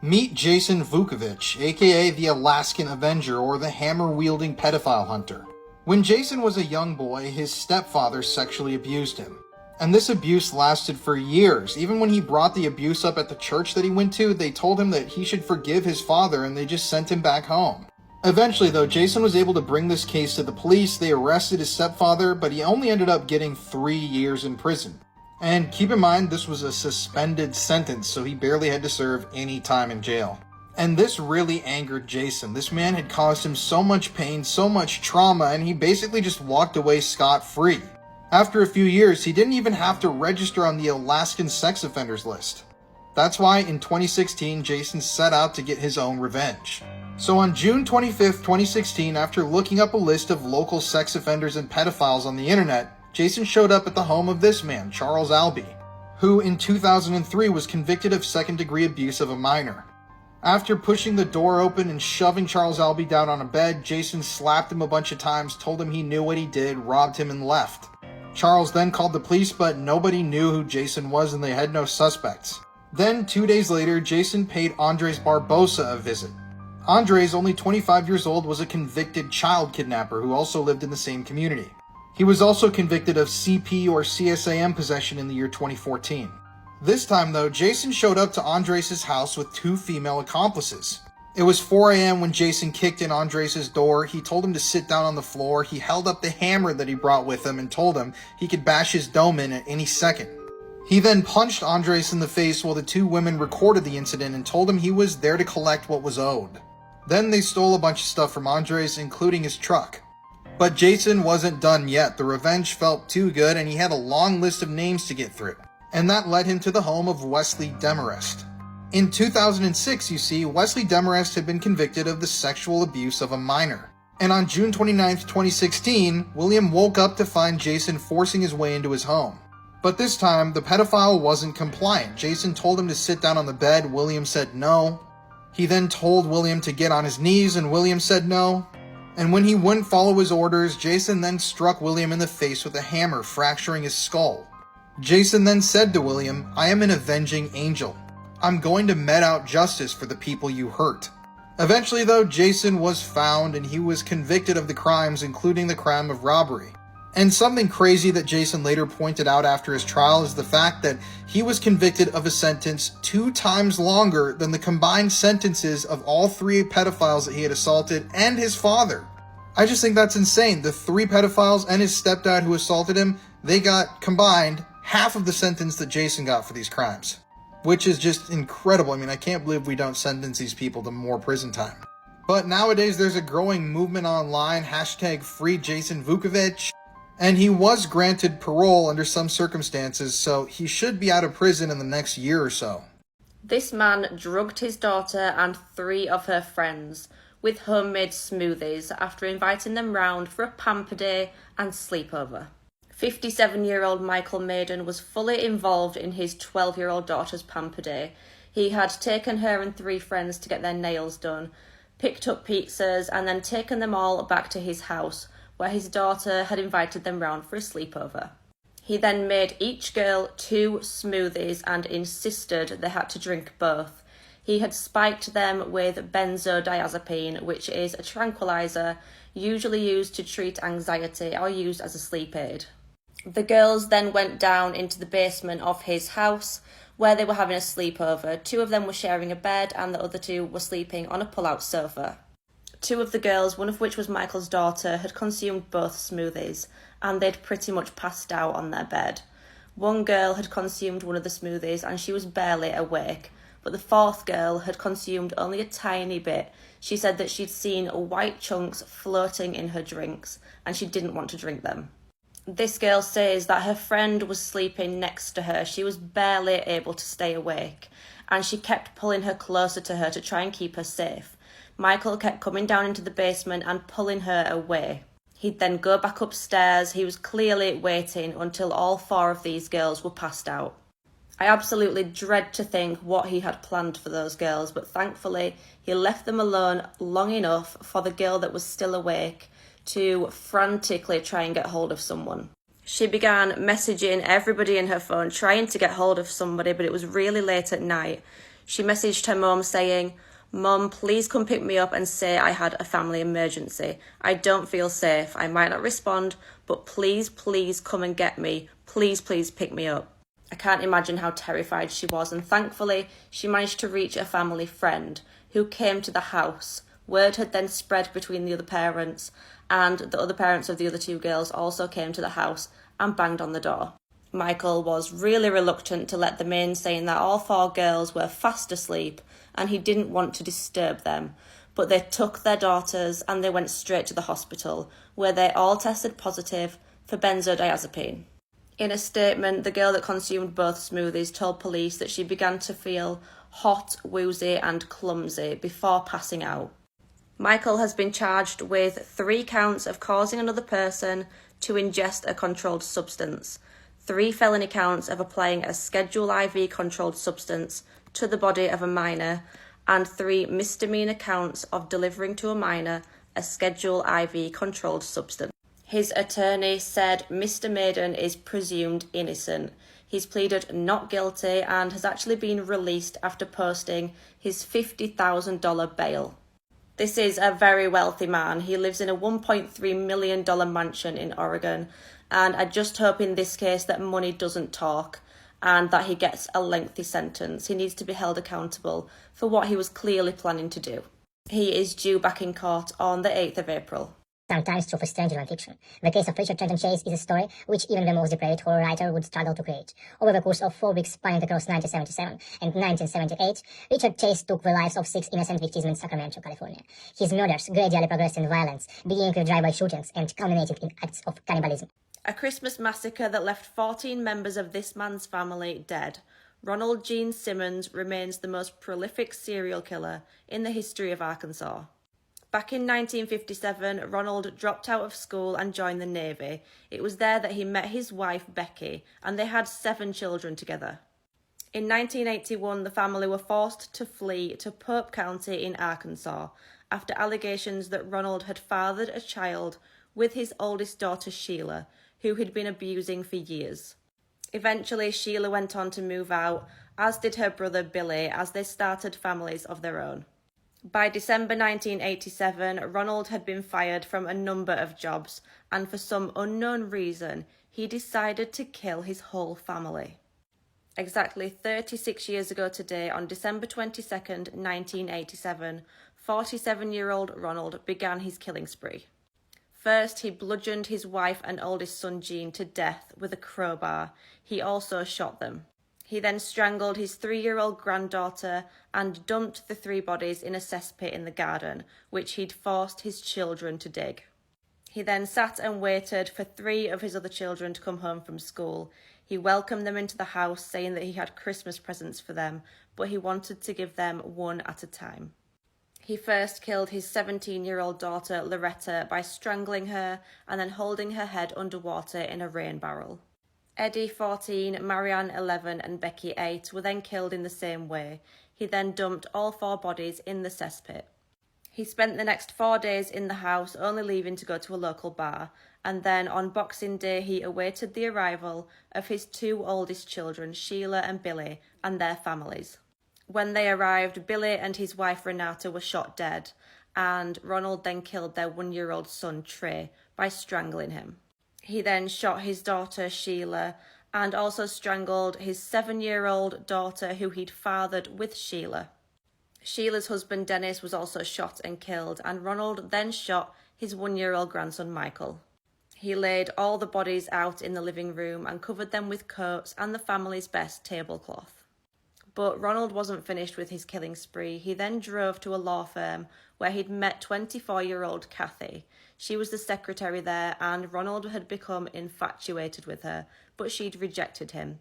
Meet Jason Vukovich, aka the Alaskan Avenger, or the hammer-wielding pedophile hunter. When Jason was a young boy, his stepfather sexually abused him. And this abuse lasted for years. Even when he brought the abuse up at the church that he went to, they told him that he should forgive his father and they just sent him back home. Eventually though, Jason was able to bring this case to the police. They arrested his stepfather, but he only ended up getting 3 years in prison. And keep in mind, this was a suspended sentence, so he barely had to serve any time in jail. And this really angered Jason. This man had caused him so much pain, so much trauma, and he basically just walked away scot-free. After a few years, he didn't even have to register on the Alaskan sex offenders list. That's why in 2016, Jason set out to get his own revenge. So on June 25th, 2016, after looking up a list of local sex offenders and pedophiles on the internet, Jason showed up at the home of this man, Charles Albee, who in 2003 was convicted of second-degree abuse of a minor. After pushing the door open and shoving Charles Albee down on a bed, Jason slapped him a bunch of times, told him he knew what he did, robbed him, and left. Charles then called the police, but nobody knew who Jason was and they had no suspects. Then, 2 days later, Jason paid Andres Barbosa a visit. Andres, only 25 years old, was a convicted child kidnapper who also lived in the same community. He was also convicted of CP or CSAM possession in the year 2014. This time though, Jason showed up to Andres' house with 2 female accomplices. It was 4 a.m. when Jason kicked in Andres' door. He told him to sit down on the floor. He held up the hammer that he brought with him and told him he could bash his dome in at any second. He then punched Andres in the face while the 2 women recorded the incident and told him he was there to collect what was owed. Then they stole a bunch of stuff from Andres, including his truck. But Jason wasn't done yet. The revenge felt too good and he had a long list of names to get through. And that led him to the home of Wesley Demarest. In 2006, you see, Wesley Demarest had been convicted of the sexual abuse of a minor. And on June 29, 2016, William woke up to find Jason forcing his way into his home. But this time, the pedophile wasn't compliant. Jason told him to sit down on the bed. William said no. He then told William to get on his knees, and William said no. And when he wouldn't follow his orders, Jason then struck William in the face with a hammer, fracturing his skull. Jason then said to William, "I am an avenging angel. I'm going to mete out justice for the people you hurt." Eventually though, Jason was found and he was convicted of the crimes, including the crime of robbery. And something crazy that Jason later pointed out after his trial is the fact that he was convicted of a sentence 2 times longer than the combined sentences of all 3 pedophiles that he had assaulted and his father. I just think that's insane. The 3 pedophiles and his stepdad who assaulted him, they got combined half of the sentence that Jason got for these crimes. which is just incredible. I mean, I can't believe we don't sentence these people to more prison time. But nowadays, there's a growing movement online, hashtag free Jason Vukovic, and he was granted parole under some circumstances, so he should be out of prison in the next year or so. This man drugged his daughter and 3 of her friends with homemade smoothies after inviting them round for a pamper day and sleepover. 57-year-old Michael Maiden was fully involved in his 12-year-old daughter's pamper day. He had taken her and 3 friends to get their nails done, picked up pizzas, and then taken them all back to his house, where his daughter had invited them round for a sleepover. He then made each girl 2 smoothies and insisted they had to drink both. He had spiked them with benzodiazepine, which is a tranquilizer usually used to treat anxiety or used as a sleep aid. The girls then went down into the basement of his house, where they were having a sleepover. 2 of them were sharing a bed and the other 2 were sleeping on a pull-out sofa. 2 of the girls, one of which was Michael's daughter, had consumed both smoothies, and they'd pretty much passed out on their bed. One girl had consumed one of the smoothies and she was barely awake, but the 4th girl had consumed only a tiny bit. She said that she'd seen white chunks floating in her drinks and she didn't want to drink them. This girl says that her friend was sleeping next to her. She was barely able to stay awake, and she kept pulling her closer to her to try and keep her safe. Michael kept coming down into the basement and pulling her away. He'd then go back upstairs. He was clearly waiting until all 4 of these girls were passed out. I absolutely dread to think what he had planned for those girls, but thankfully he left them alone long enough for the girl that was still awake to frantically try and get hold of someone. She began messaging everybody in her phone, trying to get hold of somebody, but it was really late at night. She messaged her mum saying, "Mum, please come pick me up and say I had a family emergency. I don't feel safe. I might not respond, but please, please come and get me. Please, please pick me up." I can't imagine how terrified she was, and thankfully she managed to reach a family friend who came to the house. Word had then spread between the other parents, and the other parents of the other 2 girls also came to the house and banged on the door. Michael was really reluctant to let them in, saying that all 4 girls were fast asleep and he didn't want to disturb them. But they took their daughters and they went straight to the hospital, where they all tested positive for benzodiazepine. In a statement, the girl that consumed both smoothies told police that she began to feel hot, woozy and clumsy before passing out. Michael has been charged with 3 counts of causing another person to ingest a controlled substance, 3 felony counts of applying a Schedule IV controlled substance to the body of a minor, and 3 misdemeanor counts of delivering to a minor a Schedule IV controlled substance. His attorney said Mr. Maiden is presumed innocent. He's pleaded not guilty and has actually been released after posting his $50,000 bail. This is a very wealthy man. He lives in a $1.3 million mansion in Oregon, and I just hope in this case that money doesn't talk and that he gets a lengthy sentence. He needs to be held accountable for what he was clearly planning to do. He is due back in court on the 8th of April. Sometimes true for stranger than fiction. The case of Richard Trenton Chase is a story which even the most depraved horror writer would struggle to create. Over the course of 4 weeks spanning across 1977 and 1978, Richard Chase took the lives of 6 innocent victims in Sacramento, California. His murders gradually progressed in violence, beginning with drive-by shootings and culminating in acts of cannibalism. A Christmas massacre that left 14 members of this man's family dead. Ronald Gene Simmons remains the most prolific serial killer in the history of Arkansas. Back in 1957, Ronald dropped out of school and joined the Navy. It was there that he met his wife, Becky, and they had 7 children together. In 1981, the family were forced to flee to Pope County in Arkansas after allegations that Ronald had fathered a child with his oldest daughter, Sheila, who he'd been abusing for years. Eventually, Sheila went on to move out, as did her brother Billy, as they started families of their own. By December 1987, Ronald had been fired from a number of jobs, and for some unknown reason, he decided to kill his whole family. Exactly 36 years ago today, on December 22nd, 1987, 47-year-old Ronald began his killing spree. First, he bludgeoned his wife and oldest son Gene to death with a crowbar. He also shot them. He then strangled his 3-year-old granddaughter and dumped the 3 bodies in a cesspit in the garden, which he'd forced his children to dig. He then sat and waited for 3 of his other children to come home from school. He welcomed them into the house, saying that he had Christmas presents for them, but he wanted to give them one at a time. He first killed his 17-year-old daughter, Loretta, by strangling her and then holding her head underwater in a rain barrel. Eddie, 14, Marianne, 11, and Becky, 8, were then killed in the same way. He then dumped all 4 bodies in the cesspit. He spent the next 4 days in the house, only leaving to go to a local bar, and then on Boxing Day he awaited the arrival of his 2 oldest children, Sheila and Billy, and their families. When they arrived, Billy and his wife Renata were shot dead, and Ronald then killed their 1-year-old son, Trey, by strangling him. He then shot his daughter, Sheila, and also strangled his 7-year-old daughter who he'd fathered with Sheila. Sheila's husband, Dennis, was also shot and killed, and Ronald then shot his 1-year-old grandson, Michael. He laid all the bodies out in the living room and covered them with coats and the family's best tablecloth. But Ronald wasn't finished with his killing spree. He then drove to a law firm where he'd met 24-year-old Kathy. She was the secretary there, and Ronald had become infatuated with her, but she'd rejected him.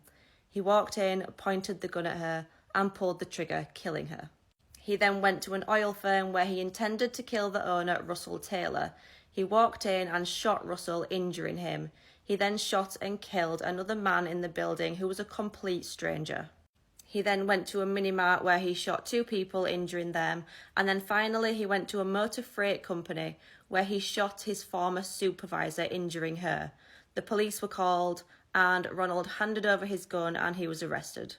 He walked in, pointed the gun at her, and pulled the trigger, killing her. He then went to an oil firm where he intended to kill the owner, Russell Taylor. He walked in and shot Russell, injuring him. He then shot and killed another man in the building who was a complete stranger. He then went to a mini-mart where he shot 2 people, injuring them, and then finally he went to a motor freight company where he shot his former supervisor, injuring her. The police were called, and Ronald handed over his gun and he was arrested.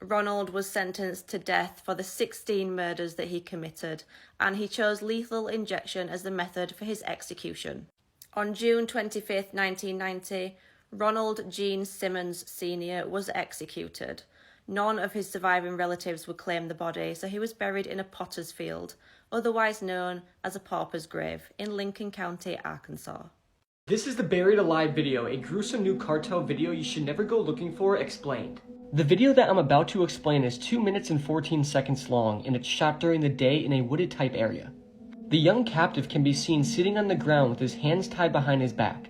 Ronald was sentenced to death for the 16 murders that he committed, and he chose lethal injection as the method for his execution. On June 25, 1990, Ronald Gene Simmons Sr. was executed. None of his surviving relatives would claim the body, so he was buried in a potter's field, otherwise known as a pauper's grave, in Lincoln County, Arkansas. This is the Buried Alive video, a gruesome new cartel video you should never go looking for, explained. The video that I'm about to explain is 2 minutes and 14 seconds long, and it's shot during the day in a wooded type area. The young captive can be seen sitting on the ground with his hands tied behind his back.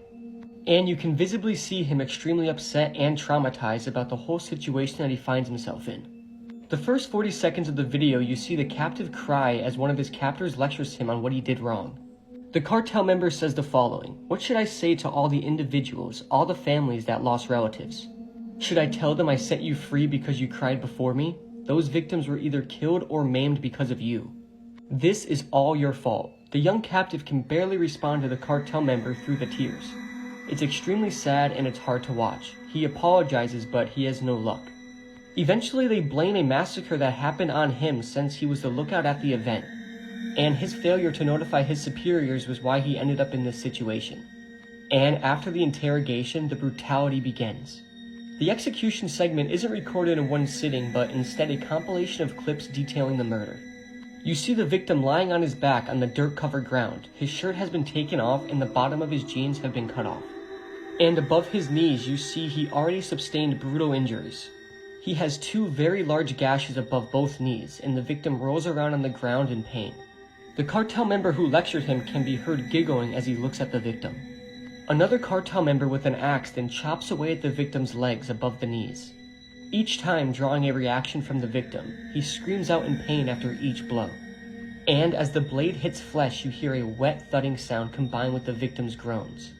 And you can visibly see him extremely upset and traumatized about the whole situation that he finds himself in. The first 40 seconds of the video, you see the captive cry as one of his captors lectures him on what he did wrong. The cartel member says the following: "What should I say to all the individuals, all the families that lost relatives? Should I tell them I set you free because you cried before me? Those victims were either killed or maimed because of you. This is all your fault." The young captive can barely respond to the cartel member through the tears. It's extremely sad and it's hard to watch. He apologizes, but he has no luck. Eventually they blame a massacre that happened on him since he was the lookout at the event, and his failure to notify his superiors was why he ended up in this situation. And after the interrogation, the brutality begins. The execution segment isn't recorded in one sitting, but instead a compilation of clips detailing the murder. You see the victim lying on his back on the dirt-covered ground. His shirt has been taken off and the bottom of his jeans have been cut off. And above his knees, you see he already sustained brutal injuries. He has 2 very large gashes above both knees, and the victim rolls around on the ground in pain. The cartel member who lectured him can be heard giggling as he looks at the victim. Another cartel member with an axe then chops away at the victim's legs above the knees. Each time drawing a reaction from the victim, he screams out in pain after each blow. And as the blade hits flesh, you hear a wet thudding sound combined with the victim's groans.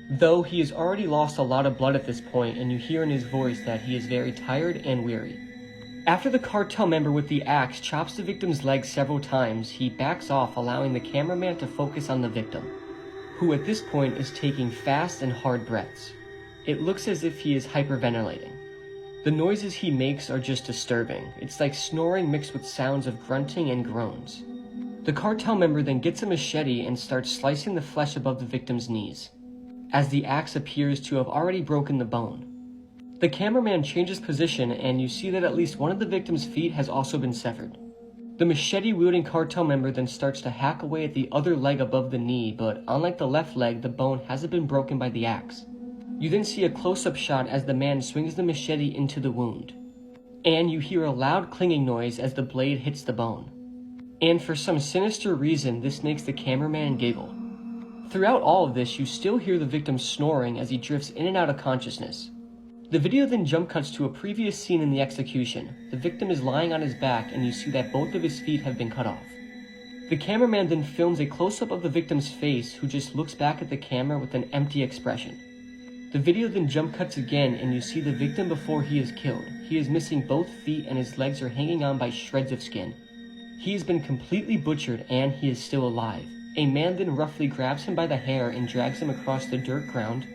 Though he has already lost a lot of blood at this point, and you hear in his voice that he is very tired and weary. After the cartel member with the axe chops the victim's legs several times, he backs off, allowing the cameraman to focus on the victim, who at this point is taking fast and hard breaths. It looks as if he is hyperventilating. The noises he makes are just disturbing. It's like snoring mixed with sounds of grunting and groans. The cartel member then gets a machete and starts slicing the flesh above the victim's knees, as the axe appears to have already broken the bone. The cameraman changes position and you see that at least one of the victim's feet has also been severed. The machete-wielding cartel member then starts to hack away at the other leg above the knee, but unlike the left leg, the bone hasn't been broken by the axe. You then see a close-up shot as the man swings the machete into the wound. And you hear a loud clinging noise as the blade hits the bone. And for some sinister reason, this makes the cameraman giggle. Throughout all of this, you still hear the victim snoring as he drifts in and out of consciousness. The video then jump cuts to a previous scene in the execution. The victim is lying on his back and you see that both of his feet have been cut off. The cameraman then films a close-up of the victim's face, who just looks back at the camera with an empty expression. The video then jump cuts again and you see the victim before he is killed. He is missing both feet and his legs are hanging on by shreds of skin. He has been completely butchered and he is still alive. A man then roughly grabs him by the hair and drags him across the dirt ground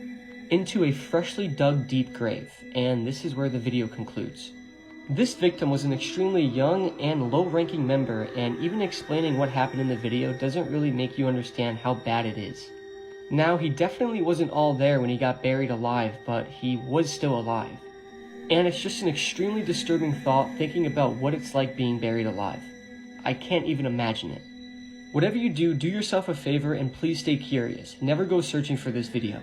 into a freshly dug deep grave, and this is where the video concludes. This victim was an extremely young and low-ranking member, and even explaining what happened in the video doesn't really make you understand how bad it is. Now, he definitely wasn't all there when he got buried alive, but he was still alive. And it's just an extremely disturbing thought thinking about what it's like being buried alive. I can't even imagine it. Whatever you do, do yourself a favor and please stay curious. Never go searching for this video.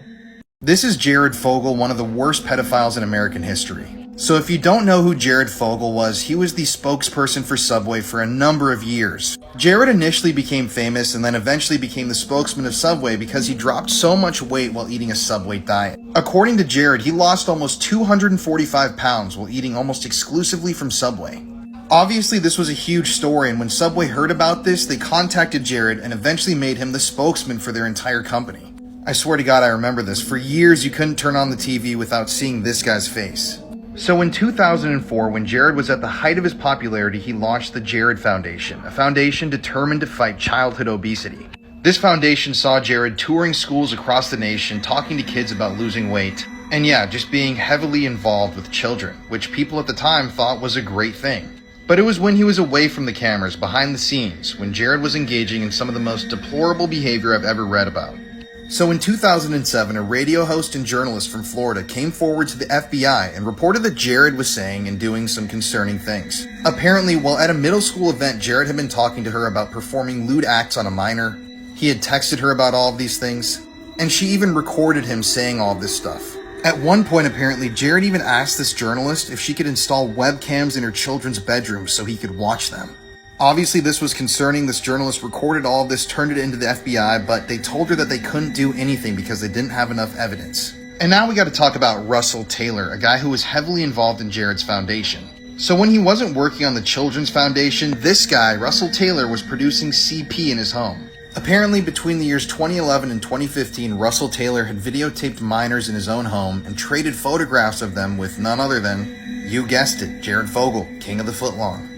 This is Jared Fogle, one of the worst pedophiles in American history. So if you don't know who Jared Fogle was, he was the spokesperson for Subway for a number of years. Jared initially became famous and then eventually became the spokesman of Subway because he dropped so much weight while eating a Subway diet. According to Jared, he lost almost 245 pounds while eating almost exclusively from Subway. Obviously, this was a huge story, and when Subway heard about this, they contacted Jared and eventually made him the spokesman for their entire company. I swear to God, I remember this. For years, you couldn't turn on the TV without seeing this guy's face. So in 2004, when Jared was at the height of his popularity, he launched the Jared Foundation, a foundation determined to fight childhood obesity. This foundation saw Jared touring schools across the nation, talking to kids about losing weight, and yeah, just being heavily involved with children, which people at the time thought was a great thing. But it was when he was away from the cameras, behind the scenes, when Jared was engaging in some of the most deplorable behavior I've ever read about. So in 2007, a radio host and journalist from Florida came forward to the FBI and reported that Jared was saying and doing some concerning things. Apparently, while at a middle school event, Jared had been talking to her about performing lewd acts on a minor. He had texted her about all of these things, and she even recorded him saying all of this stuff. At one point, apparently, Jared even asked this journalist if she could install webcams in her children's bedrooms so he could watch them. Obviously, this was concerning. This journalist recorded all of this, turned it into the FBI, but they told her that they couldn't do anything because they didn't have enough evidence. And now we got to talk about Russell Taylor, a guy who was heavily involved in Jared's foundation. So when he wasn't working on the Children's Foundation, this guy, Russell Taylor, was producing CP in his home. Apparently, between the years 2011 and 2015, Russell Taylor had videotaped minors in his own home and traded photographs of them with none other than, you guessed it, Jared Fogle, king of the footlong.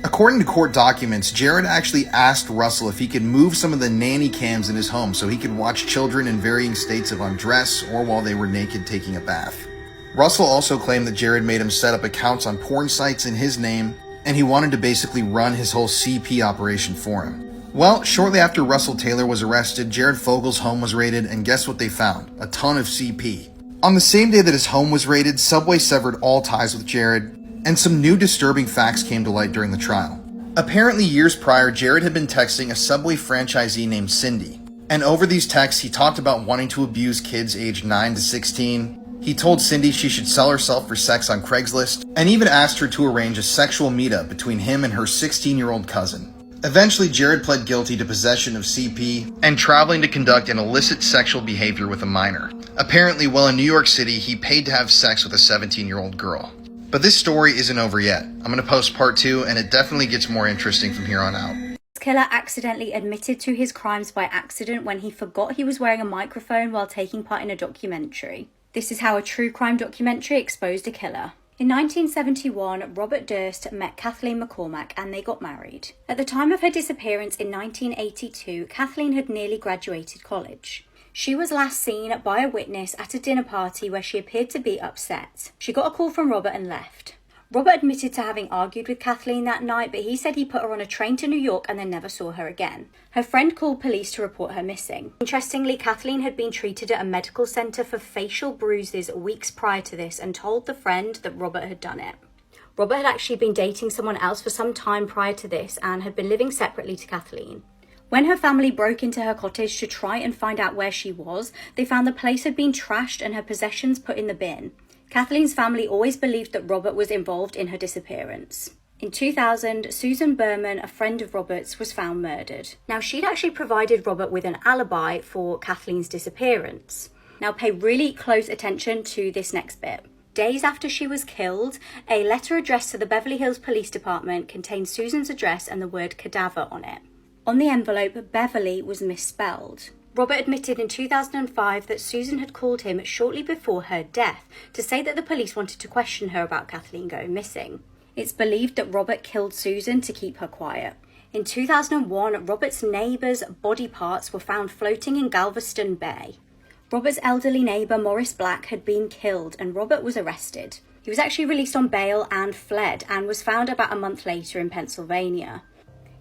According to court documents, Jared actually asked Russell if he could move some of the nanny cams in his home so he could watch children in varying states of undress or while they were naked taking a bath. Russell also claimed that Jared made him set up accounts on porn sites in his name, and he wanted to basically run his whole CP operation for him. Well, shortly after Russell Taylor was arrested, Jared Fogle's home was raided, and guess what they found? A ton of CP. On the same day that his home was raided, Subway severed all ties with Jared, and some new disturbing facts came to light during the trial. Apparently, years prior, Jared had been texting a Subway franchisee named Cindy, and over these texts, he talked about wanting to abuse kids aged 9 to 16. He told Cindy she should sell herself for sex on Craigslist, and even asked her to arrange a sexual meetup between him and her 16-year-old cousin. Eventually, Jared pled guilty to possession of CP and traveling to conduct an illicit sexual behavior with a minor. Apparently, while in New York City, he paid to have sex with a 17-year-old girl. But this story isn't over yet. I'm going to post part 2, and it definitely gets more interesting from here on out. This killer accidentally admitted to his crimes by accident when he forgot he was wearing a microphone while taking part in a documentary. This is how a true crime documentary exposed a killer. In 1971, Robert Durst met Kathleen McCormack and they got married. At the time of her disappearance in 1982, Kathleen had nearly graduated college. She was last seen by a witness at a dinner party where she appeared to be upset. She got a call from Robert and left. Robert admitted to having argued with Kathleen that night, but he said he put her on a train to New York and then never saw her again. Her friend called police to report her missing. Interestingly, Kathleen had been treated at a medical centre for facial bruises weeks prior to this and told the friend that Robert had done it. Robert had actually been dating someone else for some time prior to this and had been living separately to Kathleen. When her family broke into her cottage to try and find out where she was, they found the place had been trashed and her possessions put in the bin. Kathleen's family always believed that Robert was involved in her disappearance. In 2000, Susan Berman, a friend of Robert's, was found murdered. Now, she'd actually provided Robert with an alibi for Kathleen's disappearance. Now, pay really close attention to this next bit. Days after she was killed, a letter addressed to the Beverly Hills Police Department contained Susan's address and the word cadaver on it. On the envelope, Beverly was misspelled. Robert admitted in 2005 that Susan had called him shortly before her death to say that the police wanted to question her about Kathleen going missing. It's believed that Robert killed Susan to keep her quiet. In 2001, Robert's neighbour's body parts were found floating in Galveston Bay. Robert's elderly neighbour, Morris Black, had been killed and Robert was arrested. He was actually released on bail and fled and was found about a month later in Pennsylvania.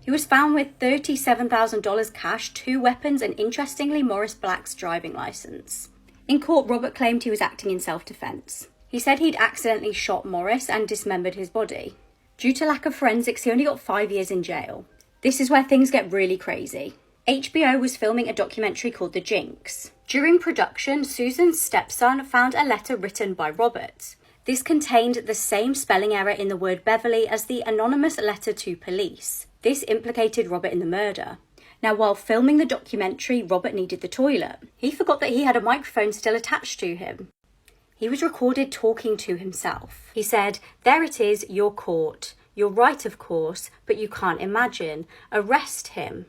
He was found with $37,000 cash, 2 weapons, and interestingly, Morris Black's driving licence. In court, Robert claimed he was acting in self-defence. He said he'd accidentally shot Morris and dismembered his body. Due to lack of forensics, he only got 5 years in jail. This is where things get really crazy. HBO was filming a documentary called The Jinx. During production, Susan's stepson found a letter written by Robert. This contained the same spelling error in the word Beverly as the anonymous letter to police. This implicated Robert in the murder. Now, while filming the documentary, Robert needed the toilet. He forgot that he had a microphone still attached to him. He was recorded talking to himself. He said, "There it is, you're caught. You're right, of course, but you can't imagine. Arrest him."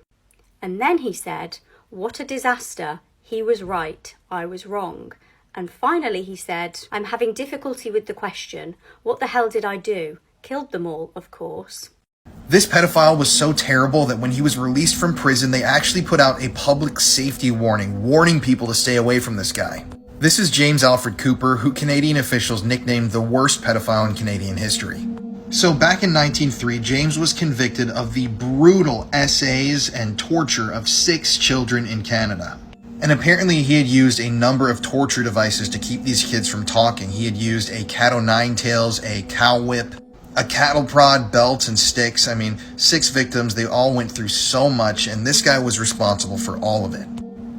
And then he said, "What a disaster. He was right. I was wrong." And finally he said, "I'm having difficulty with the question. What the hell did I do? Killed them all, of course." This pedophile was so terrible that when he was released from prison, they actually put out a public safety warning, warning people to stay away from this guy. This is James Alfred Cooper, who Canadian officials nicknamed the worst pedophile in Canadian history. So back in 1903, James was convicted of the brutal essays and torture of 6 children in Canada. And apparently he had used a number of torture devices to keep these kids from talking. He had used a cat o' nine tails, a cow whip, a cattle prod, belts, and sticks. I mean, 6 victims, they all went through so much, and this guy was responsible for all of it.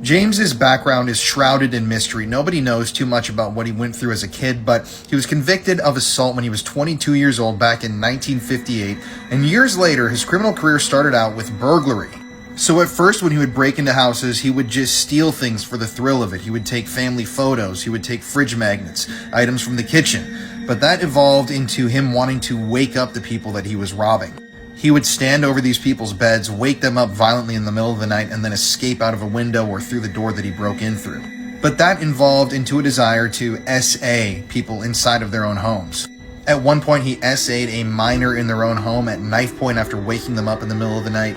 James's background is shrouded in mystery. Nobody knows too much about what he went through as a kid, but he was convicted of assault when he was 22 years old back in 1958, and years later, his criminal career started out with burglary. So at first, when he would break into houses, he would just steal things for the thrill of it. He would take family photos, he would take fridge magnets, items from the kitchen, but that evolved into him wanting to wake up the people that he was robbing. He would stand over these people's beds, wake them up violently in the middle of the night, and then escape out of a window or through the door that he broke in through. But that evolved into a desire to SA people inside of their own homes. At one point, he SA'd a minor in their own home at knife point after waking them up in the middle of the night.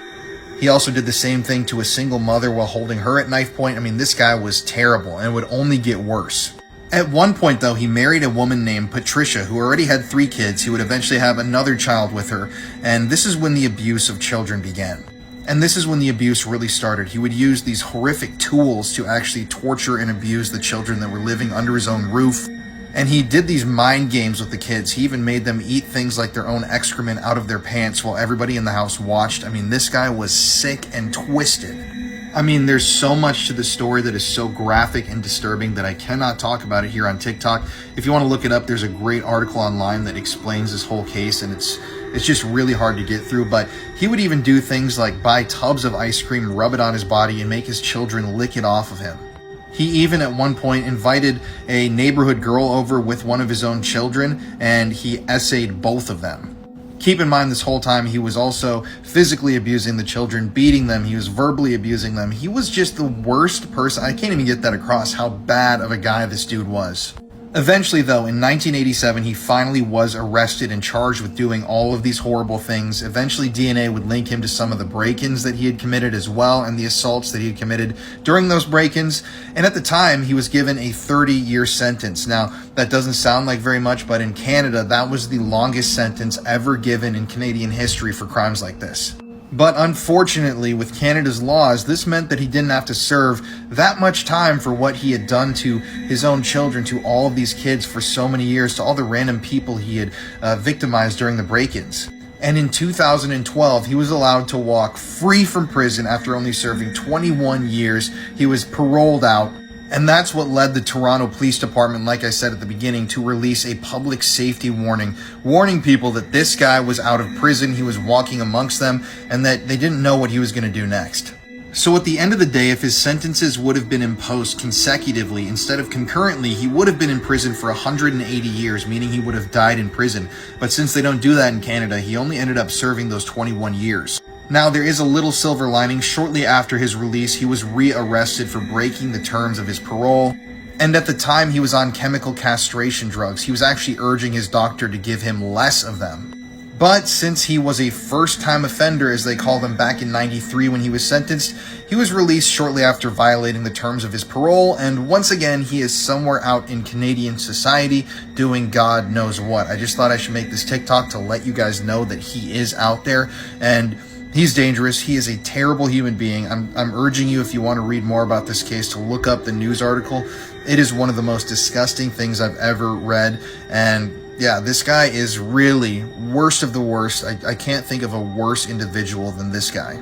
He also did the same thing to a single mother while holding her at knife point. I mean, this guy was terrible, and it would only get worse. At one point, though, he married a woman named Patricia, who already had 3 kids. He would eventually have another child with her, and this is when the abuse of children began. And this is when the abuse really started. He would use these horrific tools to actually torture and abuse the children that were living under his own roof. And he did these mind games with the kids. He even made them eat things like their own excrement out of their pants while everybody in the house watched. I mean, this guy was sick and twisted. I mean, there's so much to the story that is so graphic and disturbing that I cannot talk about it here on TikTok. If you want to look it up, there's a great article online that explains this whole case, and it's just really hard to get through. But he would even do things like buy tubs of ice cream, rub it on his body, and make his children lick it off of him. He even at one point invited a neighborhood girl over with one of his own children, and he essayed both of them. Keep in mind, this whole time he was also physically abusing the children, beating them. He was verbally abusing them. He was just the worst person. I can't even get that across how bad of a guy this dude was. Eventually, though, in 1987, he finally was arrested and charged with doing all of these horrible things. Eventually, DNA would link him to some of the break-ins that he had committed as well, and the assaults that he had committed during those break-ins. And at the time, he was given a 30-year sentence. Now, that doesn't sound like very much, but in Canada, that was the longest sentence ever given in Canadian history for crimes like this. But unfortunately, with Canada's laws, this meant that he didn't have to serve that much time for what he had done to his own children, to all of these kids for so many years, to all the random people he had victimized during the break-ins. And in 2012, he was allowed to walk free from prison after only serving 21 years. He was paroled out. And that's what led the Toronto Police Department, like I said at the beginning, to release a public safety warning, warning people that this guy was out of prison, he was walking amongst them, and that they didn't know what he was going to do next. So at the end of the day, if his sentences would have been imposed consecutively instead of concurrently, he would have been in prison for 180 years, meaning he would have died in prison. But since they don't do that in Canada, he only ended up serving those 21 years. Now, there is a little silver lining. Shortly after his release, he was rearrested for breaking the terms of his parole. And at the time, he was on chemical castration drugs. He was actually urging his doctor to give him less of them. But since he was a first-time offender, as they called him back in '93 when he was sentenced, he was released shortly after violating the terms of his parole, and once again, he is somewhere out in Canadian society doing God knows what. I just thought I should make this TikTok to let you guys know that he is out there, and he's dangerous. He is a terrible human being. I'm urging you, if you want to read more about this case, to look up the news article. It is one of the most disgusting things I've ever read, and yeah, this guy is really worst of the worst. I can't think of a worse individual than this guy.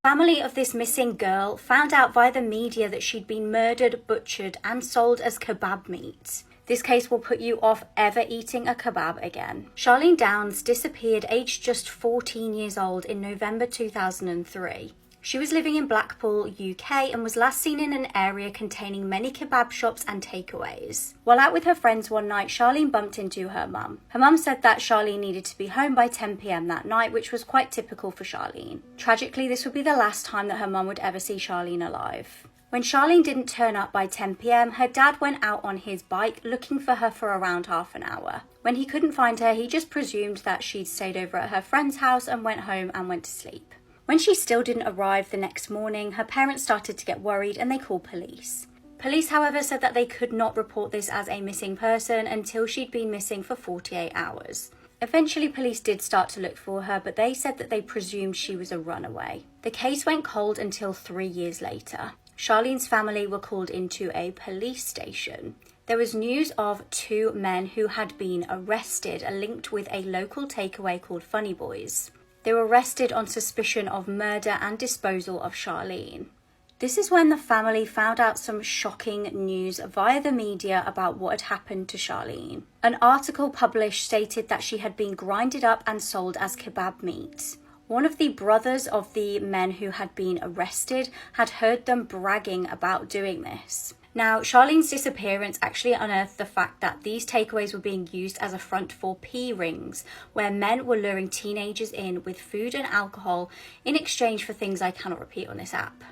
Family of this missing girl found out via the media that she'd been murdered, butchered, and sold as kebab meat. This case will put you off ever eating a kebab again. Charlene Downs disappeared aged just 14 years old in November 2003. She was living in Blackpool, UK, and was last seen in an area containing many kebab shops and takeaways. While out with her friends one night, Charlene bumped into her mum. Her mum said that Charlene needed to be home by 10 p.m. that night, which was quite typical for Charlene. Tragically, this would be the last time that her mum would ever see Charlene alive. When Charlene didn't turn up by 10 p.m, her dad went out on his bike looking for her for around half an hour. When he couldn't find her, he just presumed that she'd stayed over at her friend's house and went home and went to sleep. When she still didn't arrive the next morning, her parents started to get worried and they called police. Police, however, said that they could not report this as a missing person until she'd been missing for 48 hours. Eventually, police did start to look for her, but they said that they presumed she was a runaway. The case went cold until 3 years later. Charlene's family were called into a police station. There was news of 2 men who had been arrested, linked with a local takeaway called Funny Boys. They were arrested on suspicion of murder and disposal of Charlene. This is when the family found out some shocking news via the media about what had happened to Charlene. An article published stated that she had been grinded up and sold as kebab meat. One of the brothers of the men who had been arrested had heard them bragging about doing this. Now, Charlene's disappearance actually unearthed the fact that these takeaways were being used as a front for P rings, where men were luring teenagers in with food and alcohol in exchange for things I cannot repeat on this app.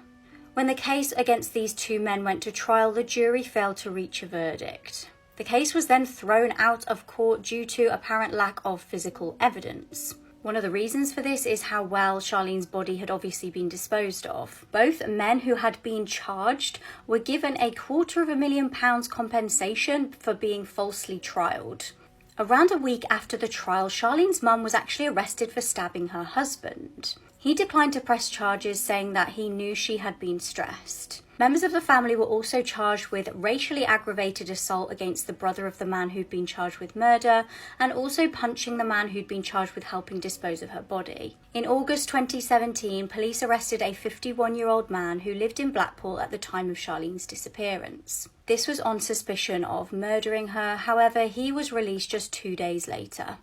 When the case against these 2 men went to trial, the jury failed to reach a verdict. The case was then thrown out of court due to apparent lack of physical evidence. One of the reasons for this is how well Charlene's body had obviously been disposed of. Both men who had been charged were given a £250,000 compensation for being falsely trialled. Around a week after the trial, Charlene's mum was actually arrested for stabbing her husband. He declined to press charges, saying that he knew she had been stressed. Members of the family were also charged with racially aggravated assault against the brother of the man who'd been charged with murder, and also punching the man who'd been charged with helping dispose of her body. In August 2017, police arrested a 51-year-old man who lived in Blackpool at the time of Charlene's disappearance. This was on suspicion of murdering her, however, he was released just 2 days later.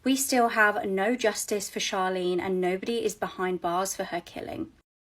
We still have no justice for Charlene, and nobody is behind bars for her killing.